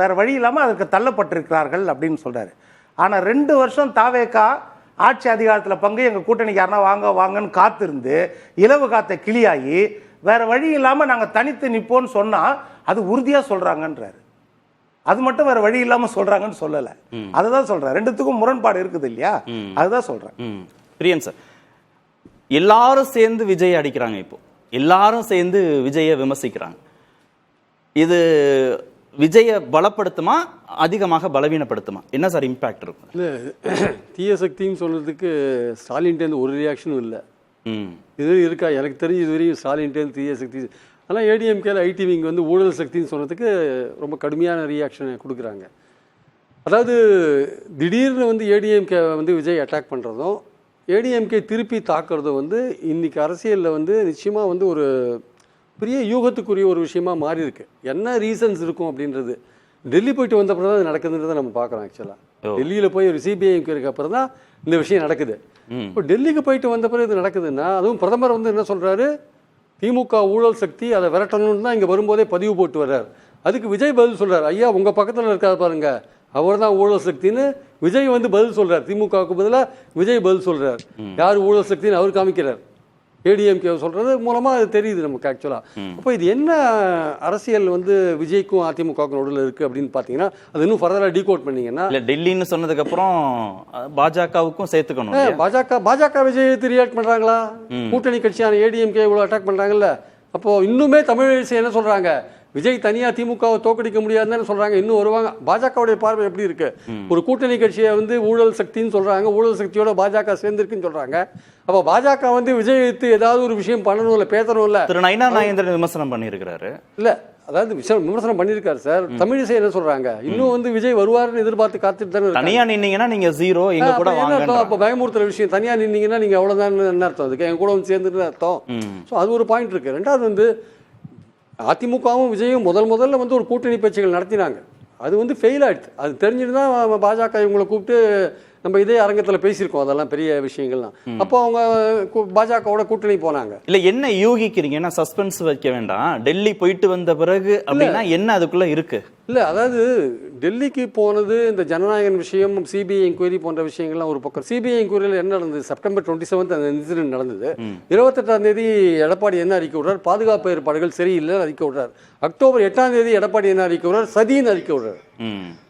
வேற வழி இல்லாமல் அதற்கு தள்ளப்பட்டிருக்கிறார்கள் அப்படின்னு சொல்றாரு. ஆனால் 2 வருஷம் தாவேகா ஆட்சி அதிகாரத்தில் பங்கு எங்கள் கூட்டணிக்கு யாருன்னா வாங்கன்னு காத்திருந்து இலவு காத்த கிளியாகி வேற வழி இல்லாமல் நாங்கள் தனித்து நிற்போன்னு சொன்னால் அது உறுதியாக சொல்கிறாங்கன்றாரு. அது மட்டும் வேற வழி இல்லாமல் சொல்கிறாங்கன்னு சொல்லலை, அதுதான் சொல்கிறேன். ரெண்டுத்துக்கும் முரண்பாடு இருக்குது இல்லையா, அதுதான் சொல்கிறேன். பிரியன் சார், எல்லாரும் சேர்ந்து விஜய் அடிக்கிறாங்க. இப்போ எல்லாரும் சேர்ந்து விஜயை விமர்சிக்கிறாங்க. இது விஜயை பலப்படுத்துமா அதிகமாக பலவீனப்படுத்துமா? என்ன சார் இம்பாக்ட் இருக்கும்? இல்லை, தீய சக்தின்னு சொல்றதுக்கு ஸ்டாலின்டேருந்து ஒரு ரியாக்ஷனும் இல்லை. இது இருக்கா எனக்கு தெரிஞ்சு இதுவரையும் ஸ்டாலின்டேருந்து தீய சக்தி. ஆனால் ஏடிஎம்கேல ஐடிவிங்க வந்து ஊழல் சக்தின்னு சொன்னதுக்கு ரொம்ப கடுமையான ரியாக்ஷனை கொடுக்குறாங்க. அதாவது திடீர்னு வந்து ஏடிஎம்கே வந்து விஜய் அட்டாக் பண்ணுறதும் ஏடிஎம்கே திருப்பி தாக்குறதும் வந்து இன்னைக்கு அரசியலில் வந்து நிச்சயமாக வந்து ஒரு பெரிய யூகத்துக்குரிய ஒரு விஷயமா மாறி இருக்கு. என்ன ரீசன்ஸ் இருக்கும் அப்படின்றது டெல்லி போயிட்டு வந்த அப்புறம் தான் இது நடக்குதுன்றதை நம்ம பார்க்குறோம். ஆக்சுவலாக டெல்லியில் போய் ஒரு சிபிஐ என்கொயரிக்கு அப்புறம் தான் இந்த விஷயம் நடக்குது. இப்போ டெல்லிக்கு போயிட்டு வந்த பிறகு இது நடக்குதுன்னா, அதுவும் பிரதமர் வந்து என்ன சொல்றாரு, திமுக ஊழல் சக்தி அதை விரட்டணும்னு தான் இங்கே வரும்போதே பதிவு போட்டு வர்றாரு. அதுக்கு விஜய் பதில் சொல்றாரு, ஐயா உங்க பக்கத்தில் இருக்காது பாருங்க அவர் தான் ஊழல் சக்தின்னு விஜய் வந்து பதில் சொல்றாரு. திமுகவுக்கு பதிலாக விஜய் பதில் சொல்றாரு. யார் ஊழல் சக்தின்னு அவர் காமிக்கிறார். ஏடிஎம்கே சொல்றது மூலமா அது தெரியுது நமக்கு ஆக்சுவலா. அப்போ இது என்ன அரசியல் வந்து விஜய்க்கும் அதிமுகவுக்கும் நடுவில் இருக்கு அப்படின்னு பாத்தீங்கன்னா அது இன்னும் ஃபர்தரா டீகோட் பண்ணீங்கன்னா, டெல்லின்னு சொன்னதுக்கு அப்புறம் பாஜகவுக்கும் சேர்த்துக்கணும். பாஜக விஜய் ரியாக்ட் பண்றாங்களா? கூட்டணி கட்சியான ஏடிஎம்கே இவ்வளவு அட்டாக் பண்றாங்கல்ல. அப்போ இன்னுமே தமிழ் என்ன சொல்றாங்க, விஜய் தனியா திமுகவை தோக்கடிக்க முடியாதுன்னு சொல்றாங்க. இன்னும் வருவாங்க. பாஜகவுடைய பார்வை எப்படி இருக்கு? ஒரு கூட்டணி கட்சியை வந்து ஊழல் சக்தின்னு சொல்றாங்க, ஊழல் சக்தியோட பாஜக சேர்ந்திருக்குன்னு சொல்றாங்க. அப்ப பாஜக வந்து விஜய் வைத்து ஏதாவது ஒரு விஷயம் பண்ணணும் இல்ல, பேசணும் இல்ல. திரு நயினா நாகேந்திரன் விமர்சனம் பண்ணியிருக்கிறாரு. இல்ல, அதாவது விமர்சனம் பண்ணியிருக்காரு சார். தமிழிசை என்ன சொல்றாங்க, இன்னும் வந்து விஜய் வருவாருன்னு எதிர்பார்த்து காத்துட்டு தானே. தனியா நின்னீங்கன்னா நீங்க ஜீரோ, எங்க கூட வாங்க. அப்ப பயமுறுத்துற விஷயம், தனியா நின்னீங்கன்னா நீங்க அவ்வளவுதான் என்ன அர்த்தம்? அதுக்கு எங்க கூட வந்து சேர்ந்துட்டு அர்த்தம். ஸோ அது ஒரு பாயிண்ட் இருக்கு. ரெண்டாவது வந்து அதிமுகவும் விஜயும் முதல்ல வந்து ஒரு கூட்டணி பேச்சுகள் நடத்தினாங்க. அது வந்து ஃபெயில் ஆயிடுச்சு. அது தெரிஞ்சுட்டு தான் பாஜக இவங்களை கூப்பிட்டு நம்ம இதே அரங்கத்தில் பேசியிருக்கோம். அதெல்லாம் பெரிய விஷயங்கள்லாம். அப்போ அவங்க பாஜகவோட கூட்டணி போனாங்க. இல்ல என்ன யூகிக்கிறீங்கன்னா, சஸ்பென்ஸ் வைக்க வேண்டாம், டெல்லி போயிட்டு வந்த பிறகு அப்படின்னா என்ன அதுக்குள்ள இருக்கு? இல்ல, அதாவது டெல்லிக்கு போனது இந்த ஜனநாயகன் விஷயம், சிபிஐ என்கொயரி போன்ற விஷயங்கள்லாம் ஒரு பக்கம். சிபிஐ என்கொயரியில் என்ன நடந்தது, செப்டம்பர் 27 அந்த இன்சிடென்ட் நடந்தது. 28ஆம் தேதி எடப்பாடி என்ன அறிக்கை விடுறார், பாதுகாப்பு ஏற்பாடுகள் சரியில்லை அறிக்கை விடுறார். அக்டோபர் 8ஆம் தேதி எடப்பாடி என்ன அறிக்கை விடுறார், சதின்னு அறிக்கை விடுறார்.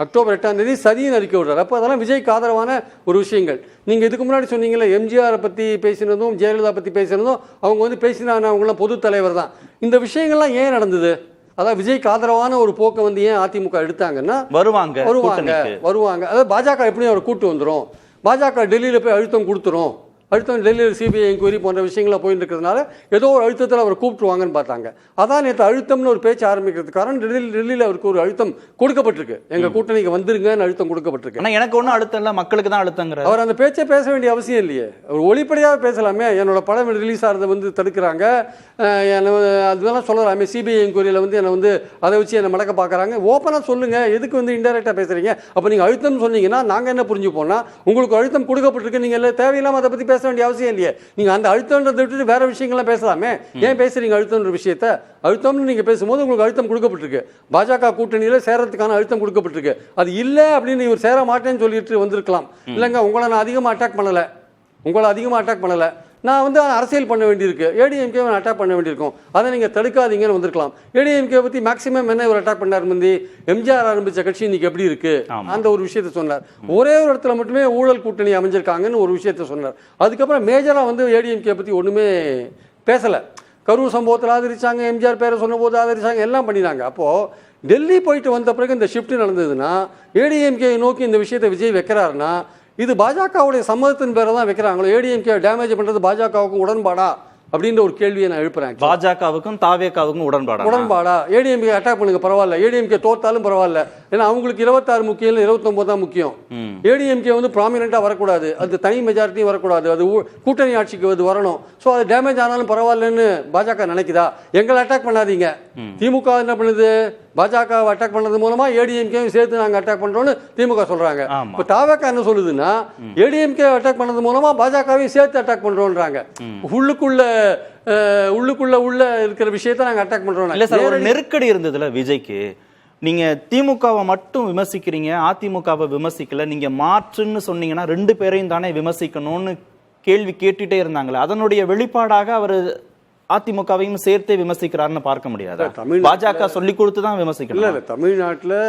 அக்டோபர் 8ஆம் தேதி சதின்னு அறிக்கை விடுறார். அப்போ அதெல்லாம் விஜய்க்கு ஆதரவான ஒரு விஷயங்கள். நீங்க இதுக்கு முன்னாடி சொன்னீங்கல்ல, எம்ஜிஆரை பத்தி பேசினதும் ஜெயலலிதா பத்தி பேசினதும் அவங்க வந்து பேசினாங்க, அவங்களாம் பொது தலைவர் தான். இந்த விஷயங்கள்லாம் ஏன் நடந்தது? அதாவது விஜய்க்கு ஆதரவான ஒரு போக்கை வந்து ஏன் அதிமுக எடுத்தாங்கன்னா, வருவாங்க. அதாவது பாஜக எப்படியும் அவர் கூட்டு வந்துடும், பாஜக டெல்லியில் போய் அழுத்தம் கொடுத்துரும், அழுத்தம் டெல்லியில் சிபிஐ என்கொயரி போன்ற விஷயங்கள போயிட்டு இருக்கிறதுனால ஏதோ ஒரு அழுத்தத்தில் அவர் கூப்பிட்டுருவாங்கன்னு பார்த்தாங்க. அதான் நேற்று அழுத்தம்னு ஒரு பேச்சு ஆரம்பிக்கிறது காரணம், டெல்லியில் அவருக்கு ஒரு அழுத்தம் கொடுக்கப்பட்டிருக்கு. எங்க கூட்டணிக்கு வந்துருங்கன்னு அழுத்தம் கொடுக்கப்பட்டிருக்கு. ஆனால் எனக்கு ஒன்றும் அழுத்தம் இல்லை, மக்களுக்கு தான் அழுத்தங்கிற. அவர் அந்த பேச்சை பேச வேண்டிய அவசியம் இல்லையே. அவர் ஒளிப்படையாக பேசலாமே. என்னோட படம் ரிலீஸ் ஆகிறத வந்து தடுக்கிறாங்க, அதெல்லாம் சொல்லலாமே. சிபிஐ என்கொயரியில் வந்து என்னை வந்து அதை வச்சு என்னை மடக்க பார்க்குறாங்க. ஓப்பனாக சொல்லுங்க, எதுக்கு வந்து இன்டெரக்டாக பேசுறீங்க? அப்போ நீங்கள் அழுத்தம் சொன்னீங்கன்னா நாங்கள் என்ன புரிஞ்சுப்போம்னா, உங்களுக்கு அழுத்தம் கொடுக்கப்பட்டிருக்கு, நீங்கள் எல்லாம் தேவையில்லாமல் அதை பற்றி பேச வேண்டிய அவசியம் இல்லையே. நீங்க அந்த அழுத்தம்ன்றதை விட்டுட்டு வேற விஷயங்கள்லாம் பேசலாமே. ஏன் பேசுறீங்க அழுத்தம்ன்ற விஷயத்த? அழுத்தம்னு நீங்க பேசும்போது உங்களுக்கு அழுத்தம் கொடுக்கப்பட்டிருக்கு, பாஜக கூட்டணியில சேரத்துக்கான அழுத்தம் கொடுக்கப்பட்டிருக்கு. அது இல்லை அப்படின்னு இவர் சேர மாட்டேன்னு சொல்லிட்டு வந்திருக்கலாம். இல்லைங்க, உங்களை நான் அதிகமாக அட்டாக் பண்ணல, நான் வந்து அரசியல் பண்ண வேண்டியிருக்கு, ஏடிஎம்கே அட்டாக் பண்ண வேண்டியிருக்கும், அதை நீங்கள் தடுக்காதீங்கன்னு வந்திருக்கலாம். ஏடிஎம்கே பற்றி மேக்ஸிமம் என்ன ஒரு அட்டாக் பண்ணார் முந்தி, எம்ஜிஆர் ஆரம்பித்த கட்சி இன்னைக்கு எப்படி இருக்கு அந்த ஒரு விஷயத்தை சொன்னார். ஒரே ஒரு இடத்துல மட்டுமே ஊழல் கூட்டணி அமைஞ்சிருக்காங்கன்னு ஒரு விஷயத்த சொன்னார். அதுக்கப்புறம் மேஜராக வந்து ஏடிஎம்கே பற்றி ஒன்றுமே பேசலை. கரூர் சம்பவத்தில் ஆதரிச்சாங்க, எம்ஜிஆர் பேரை சொன்ன போது ஆதரிச்சாங்க, எல்லாம் பண்ணினாங்க. அப்போது டெல்லி போயிட்டு வந்த பிறகு இந்த ஷிஃப்ட் நடந்ததுன்னா, ஏடிஎம்கே நோக்கி இந்த விஷயத்தை விஜய் வைக்கிறாருன்னா இது பாஜகவுடைய சம்மதத்தின் பேரை தான் வைக்கிறாங்களோ, ஏடிஎம்கே டேமேஜ் பண்ணுறது பாஜகவுக்கும் உடன்பாடா அப்படின்ற ஒரு கேள்வியை நான் எழுப்புறேன். பாஜகவுக்கும் தாவேகாவுக்கும் உடன்பாடா? ஏடிஎம்கே அட்டாக் பண்ணுங்க பரவாயில்ல, ஏடிஎம்கே தோத்தாலும் பரவாயில்ல, ஏன்னா அவங்களுக்கு 26 முக்கியம் இல்லை 29 தான் முக்கியம். ஏடிஎம்கே வந்து ப்ராமினெண்ட்டாக வரக்கூடாது, அது தனி மெஜாரிட்டியும் வரக்கூடாது, அது கூட்டணி ஆட்சிக்கு அது வரணும். ஸோ அது டேமேஜ் ஆனாலும் பரவாயில்லன்னு பாஜக நினைக்குதா? எங்களை அட்டாக் பண்ணாதீங்க. திமுக என்ன பண்ணுது, பாஜக அட்டாக் பண்ணது மூலமா ஏடிஎம்கேயும் சேர்த்து நாங்கள் அட்டாக் பண்றோம்னு திமுக சொல்றாங்க. இப்போ தாவேகா என்ன சொல்லுதுன்னா, ஏடிஎம்கே அட்டாக் பண்ணது மூலமா பாஜகவையும் சேர்த்து அட்டாக் பண்றோம்ன்றாங்க. உள்ள இருக்கிற விஷயத்தை நாங்கள் அட்டாக் பண்றோம். இல்ல சார், ஒரு நெருக்கடி இருந்ததுல விஜய்க்கு. நீங்க திமுகவை மட்டும் விமர்சிக்கிறீங்க, அதிமுகவை விமர்சிக்கல, நீங்க மாற்றுன்னு சொன்னீங்கன்னா 2 பேரையும் தானே விமர்சிக்கணும்னு கேள்வி கேட்டுட்டே இருந்தாங்களே, அதனுடைய வெளிப்பாடாக அவர் அதிமுகவையும் சேர்த்தே விமர்சிக்கிறாருன்னு பார்க்க முடியாது. பாஜக சொல்லி கொடுத்து தான் விமர்சிக்கணும். இல்ல தமிழ்நாட்டில்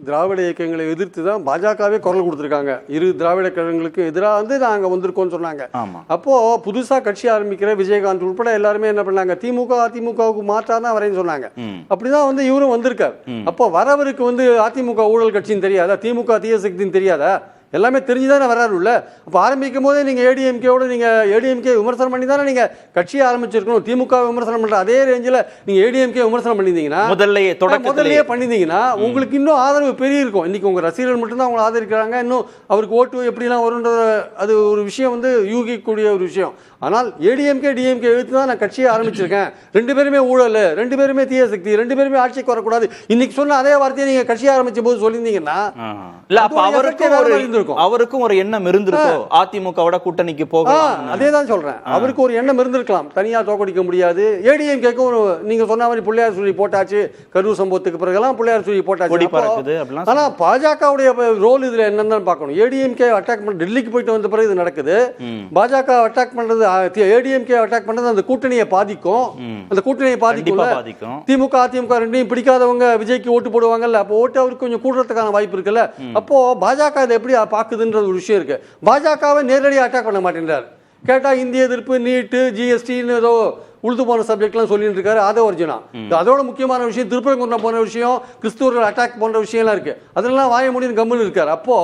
திராவிட இயக்கங்களை எதிர்த்து தான் பாஜகவே குரல் கொடுத்துருக்காங்க. இரு திராவிட கழகங்களுக்கு எதிராக வந்து நாங்கள் வந்திருக்கோம்னு சொன்னாங்க. அப்போ புதுசா கட்சி ஆரம்பிக்கிற விஜயகாந்த் உட்பட எல்லாருமே என்ன பண்ணாங்க, திமுக அதிமுகவுக்கு மாற்றா தான் வரேன்னு சொன்னாங்க. அப்படிதான் வந்து இவரும் வந்திருக்காரு. அப்போ வரவருக்கு வந்து அதிமுக ஊழல் கட்சின்னு தெரியாதா, திமுக தீய சக்தின்னு தெரியாதா? எல்லாமே தெரிஞ்சுதானே வராருல்ல. அப்போ ஆரம்பிக்கும் போதே நீங்கள் ஏடிஎம்கேவோட நீங்கள் ஏடிஎம்கே விமர்சனம் பண்ணி தானே நீங்கள் கட்சியை ஆரம்பிச்சிருக்கணும். திமுக விமர்சனம் பண்ணுற அதே ரேஞ்சில் நீங்கள் ஏடிஎம்கே விமர்சனம் பண்ணியிருந்தீங்கன்னா, முதல்லையே பண்ணியிருந்தீங்கன்னா உங்களுக்கு இன்னும் ஆதரவு பெரிய இருக்கும். இன்னைக்கு உங்கள் ரசிகர்கள் மட்டும்தான் அவங்களை ஆதரிக்கிறாங்க, இன்னும் அவருக்கு ஓட்டு எப்படிலாம் வரும்ன்ற அது ஒரு விஷயம் வந்து யூகிக்கக்கூடிய ஒரு விஷயம். ஆனால் ஏடிஎம்கே டிஎம்கே எழுத்து தான் நான் கட்சியை ஆரம்பிச்சிருக்கேன், 2 பேருமே ஊழல், 2 பேருமே தீய சக்தி, 2 பேருமே ஆட்சிக்கு வரக்கூடாது, இன்னைக்கு சொன்ன அதே வார்த்தையை நீங்க கட்சியை ஆரம்பிச்ச போது சொல்லியிருந்தீங்கன்னா அவருக்கும் ஒரு எண்ணம் இருந்திருக்கும், அதிமுகவோட கூட்டணிக்கு போகலாம். அதே தான் சொல்றேன், அவருக்கு ஒரு எண்ணம் இருந்திருக்கலாம், தனியா தோக்கடிக்க முடியாது. ஏடிஎம்கேக்கும் ஒரு நீங்க சொன்ன மாதிரி பிள்ளையார் சொல்லி போட்டாச்சு, கரூர் சம்பவத்துக்கு பிறகுலாம் பிள்ளையார் சொல்லி போட்டாச்சு. ஆனா பாஜகவுடைய ரோல் இதுல என்னன்னு பார்க்கணும். ஏடிஎம்கே அட்டாக் பண்ண டெல்லிக்கு போயிட்டு வந்த பிறகு இது நடக்குது. பாஜக அட்டாக் பண்றது, ஏடிஎம்கே அட்டாக் பண்றது அந்த கூட்டணியை பாதிக்கும். அந்த கூட்டணியை பாதிக்கும். திமுக அதிமுக ரெண்டையும் பிடிக்காதவங்க விஜய்க்கு ஓட்டு போடுவாங்கல்ல, அப்போ ஓட்டு அவருக்கு கொஞ்சம் கூடுறதுக்கான வாய்ப்பு இருக்குல்ல. அப்போ பாஜக இதை எப்படி பாக்குதுன்றது ஒரு விஷயம் இருக்கு. பாஜகவை நேரடியாக அட்டாக் பண்ண மாட்டேன்றார். கேட்டா இந்திய எதிர்ப்பு, நீட்டு, ஜிஎஸ்டின்னு ஏதோ உழுது போன சப்ஜெக்ட்லாம் சொல்லிட்டு இருக்காரு. அதை ஒரிஜினா அதோட முக்கியமான விஷயம் திருப்பரங்குன்றம் போன விஷயம், கிறிஸ்துவர்கள் அட்டாக் போன்ற விஷயம்லாம் இருக்கு. அதெல்லாம் வாய முடியும் கம்முன்னு இருக்காரு. அப்போ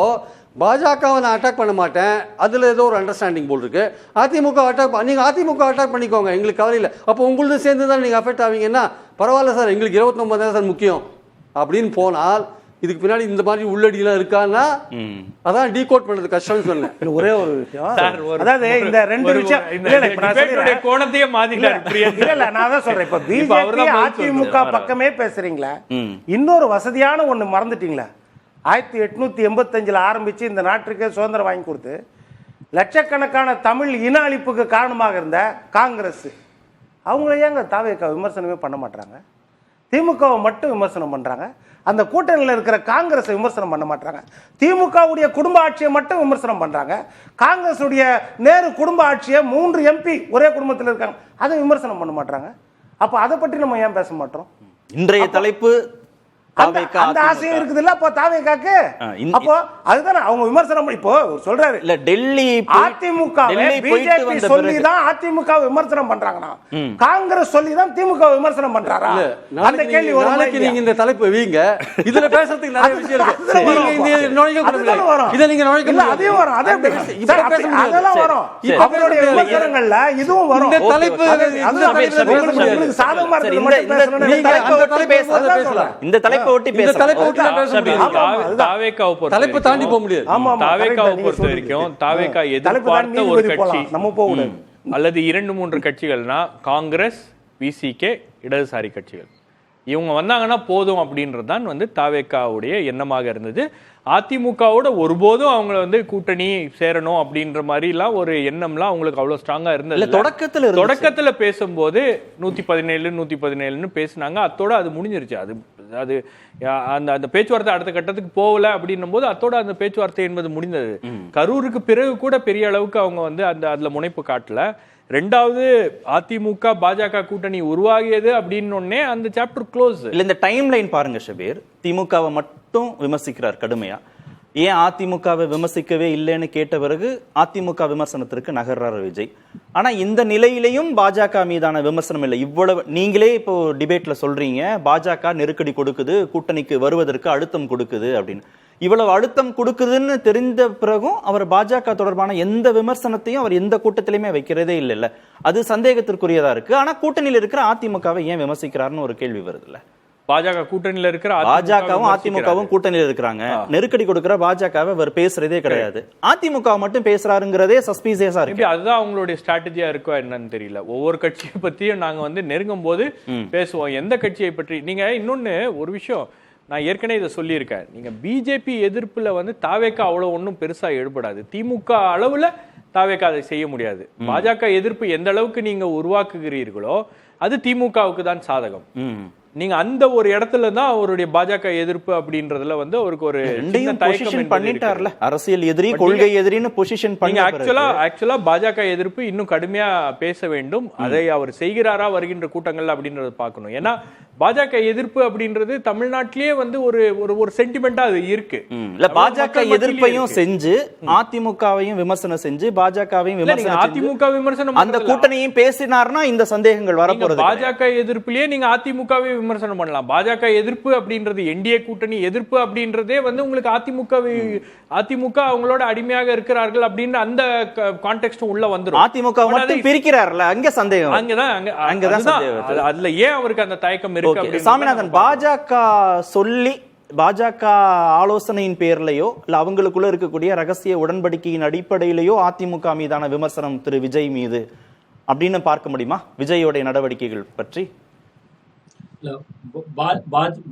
பாஜகவை நான் அட்டாக் பண்ண மாட்டேன், அதில் ஏதோ ஒரு அண்டர்ஸ்டாண்டிங் போல் இருக்கு. அதிமுக அட்டாக், நீங்கள் அதிமுக அட்டாக் பண்ணிக்கோங்க, எங்களுக்கு கவலை இல்லை. அப்போ உங்களுக்கு சேர்ந்து தான் நீங்கள் அஃபெக்ட் ஆவீங்கன்னா பரவாயில்ல சார், எங்களுக்கு 29 தான் சார் முக்கியம் அப்படின்னு போனால் இதுக்கு பின்னாடி இந்த மாதிரி உள்ளடிலாம் இருக்கான்னா அதான் டீகோட் பண்றது கஷ்டம்னு சொன்னேன். ஒரே ஒரு விஷயம், அதாவது இந்த 2 விஷயம் கோணத்தையே மாத்திட்டாரு. இல்ல நான் அதான் சொல்றேன், இப்ப பிஜேபி அதிமுக பக்கமே பேசுறீங்களா, இன்னொரு வசதியான ஒண்ணு மறந்துட்டீங்களா? 1885 ஆரம்பிச்சு இந்த நாட்டுக்கு சுதந்திரம் வாங்கி கொடுத்து லட்சக்கணக்கான தமிழ் இன அழிப்புக்கு காரணமாக இருந்த காங்கிரஸ், அவங்கள ஏங்க தாவேகா விமர்சனமே பண்ண மாட்டாங்க, திமுகவை மட்டும் விமர்சனம் பண்றாங்க, அந்த கூட்டணியில் இருக்கிற காங்கிரஸை விமர்சனம் பண்ண மாட்டாங்க, திமுகவுடைய குடும்ப ஆட்சியை மட்டும் விமர்சனம் பண்றாங்க, காங்கிரஸுடைய நேரு குடும்ப ஆட்சியை 3 எம்பி ஒரே குடும்பத்தில் இருக்காங்க, அதை விமர்சனம் பண்ண மாட்டாங்க. அப்ப அதை பற்றி நம்ம ஏன் பேச மாட்டோம்? இன்றைய தலைப்பு அந்த ஆசையும் இருக்குது இல்ல. அப்போ தாவேகாக்கு அப்போ அதுதான் அவங்க விமர்சனம் இப்போ சொல்றாரு இல்ல, டெல்லி அதிமுக பிஜேபி சொல்லி தான் அதிமுக விமர்சனம் பண்றாங்கன்னா காங்கிரஸ் சொல்லி தான் திமுக விமர்சனம் பண்றாரா? அந்த கேள்வி நாளைக்கு நீங்க இந்த தலைப்பு வீங்க, இதுல பேசுறதுக்கு நிறைய விஷயம் இருக்கு. நீங்க இந்த நோய்க்கு கொடுங்க, இத நீங்க நோய்க்கு இல்ல, அதே வரும், அதே அதெல்லாம் வரும். அவருடைய விமர்சனங்கள்ல இதுவும் வரும். இந்த தலைப்பு அந்த தலைப்பு பேச முடியாது, சாதகமா இருக்கிறது மட்டும் பேசணும். நீங்க அந்த தலைப்பு பேசலாம், இந்த தலைப்பு எதிர்பார்த்த ஒரு கட்சி அல்லது 2-3 கட்சிகள்னா காங்கிரஸ், விசிகே, இடதுசாரி கட்சிகள், இவங்க வந்தாங்கன்னா போதும் அப்படின்றதுதான் வந்து தாவேகாவுடைய எண்ணமாக இருந்தது. அதிமுகவோட ஒருபோதும் அவங்கள வந்து கூட்டணி சேரணும் அப்படின்ற மாதிரிலாம் ஒரு எண்ணம்லாம் அவங்களுக்கு அவ்வளவு ஸ்ட்ராங்கா இருந்தது. தொடக்கத்துல பேசும்போது 117 117ன்னு பேசினாங்க, அத்தோட அது முடிஞ்சிருச்சு. அது அது அந்த அந்த பேச்சுவார்த்தை அடுத்த கட்டத்துக்கு போகல அப்படின்னும் போது அத்தோட அந்த பேச்சுவார்த்தை என்பது முடிந்தது. கரூருக்கு பிறகு கூட பெரிய அளவுக்கு அவங்க வந்து அதுல முனைப்பு காட்டல. ரெண்டாவது அதிமுக பாஜக கூட்டணி உருவாகியது அப்படின்னு அந்த சாப்டர் க்ளோஸ். இல்ல இந்த டைம் லைன் பாருங்க ஷபீர், திமுகவை மட்டும் விமர்சிக்கிறார் கடுமையா, ஏன் அதிமுகவை விமர்சிக்கவே இல்லைன்னு கேட்ட பிறகு அதிமுக விமர்சனத்திற்கு நகர்றார் விஜய். ஆனா இந்த நிலையிலையும் பாஜக மீதான விமர்சனம் இல்லை. இவ்வளவு நீங்களே இப்போ டிபேட்ல சொல்றீங்க பாஜக நெருக்கடி கொடுக்குது, கூட்டணிக்கு வருவதற்கு அழுத்தம் கொடுக்குது அப்படின்னு. இவ்வளவு அழுத்தம் கொடுக்குதுன்னு தெரிந்த பிறகும் அவர் பாஜக தொடர்பான எந்த விமர்சனத்தையும் அவர் எந்த கூட்டத்திலையுமே வைக்கிறதே இல்லைல்ல. அது சந்தேகத்திற்குரியதா இருக்கு. ஆனா கூட்டணியில் இருக்கிற அதிமுகவை ஏன் விமர்சிக்கிறாருன்னு ஒரு கேள்வி வருது இல்ல. பாஜக கூட்டணியில இருக்கிற பாஜகவும் அதிமுகவும் கூட்டணியில் இருக்கிறாங்க, நெருக்கடி கொடுக்கிற பாஜகவை அவர் பேசுறதே கிடையாது, அதிமுக மட்டும் பேசுறாருங்கிறதே சஸ்பீசியஸா இருக்கு. அதுதான் அவங்களுடைய ஸ்ட்ராட்டஜியா இருக்கோ என்னன்னு தெரியல. ஒவ்வொரு கட்சியை பத்தியும் நாங்க வந்து நெருங்கும் போது பேசுவோம், எந்த கட்சியை பற்றி. நீங்க இன்னொன்னு ஒரு விஷயம் நான் ஏற்கனவே இதை சொல்லியிருக்கேன், நீங்க பிஜேபி எதிர்ப்புல வந்து தாவேக்கா அவ்வளவு ஒன்றும் பெருசா எடுபடாது. திமுக அளவுல தாவேக்கா அதை செய்ய முடியாது. பாஜக எதிர்ப்பு எந்த அளவுக்கு நீங்க உருவாக்குகிறீர்களோ அது திமுகவுக்கு தான் சாதகம். நீங்க அந்த ஒரு இடத்துல தான் அவருடைய பாஜக எதிர்ப்பு அப்படின்றதுல வந்து அவருக்கு ஒரு பண்ணிட்டார்ல, அரசியல் எதிரி கொள்கை எதிரின்னு பொசிஷன் பண்ணி. ஆக்சுவலா பாஜக எதிர்ப்பு இன்னும் கடுமையா பேச வேண்டும். அதை அவர் செய்கிறாரா வருகின்ற கூட்டங்கள் அப்படின்றத பார்க்கணும். ஏன்னா பாஜக எதிர்ப்பு அப்படின்றது தமிழ்நாட்டிலேயே வந்து ஒரு ஒரு சென்டிமெண்டா அது இருக்கு. இல்ல பாஜக எதிர்ப்பையும் செஞ்சு அதிமுகவையும் விமர்சனம் செஞ்சு பாஜகவையும் விமர்சனம், அதிமுக விமர்சனம் அந்த கூட்டணியும் பேசினார்னா இந்த சந்தேகங்கள் வரப்போறது. பாஜக எதிர்ப்புலயே நீங்க அதிமுகவை விமர்சனம் பண்ணலாம். பாஜக எதிர்ப்பு அப்படின்றது என்டிஏ கூட்டணி எதிர்ப்பு அப்படின்றதே வந்து உங்களுக்கு அதிமுக அவங்களோட அடிமையாக இருக்கிறார்கள் அப்படின்னு அந்த கான்டெக்ஸ்ட் உள்ள வந்துரும். அதிமுக மட்டும் பிரிக்கிறார்ல, அங்க சந்தேகம், அங்கதான் அதுல ஏன் அவருக்கு அந்த தயக்கம் இருக்கு. சாமிநாதன், பாஜக சொல்லி பாஜக ஆலோசனையின் பேர்லயோ இல்ல அவங்களுக்குள்ள இருக்கக்கூடிய ரகசிய உடன்படிக்கையின் அடிப்படையிலேயோ அதிமுக மீதான விமர்சனம் திரு விஜய் மீது அப்படின்னு பார்க்க முடியுமா? விஜயோடைய நடவடிக்கைகள் பற்றி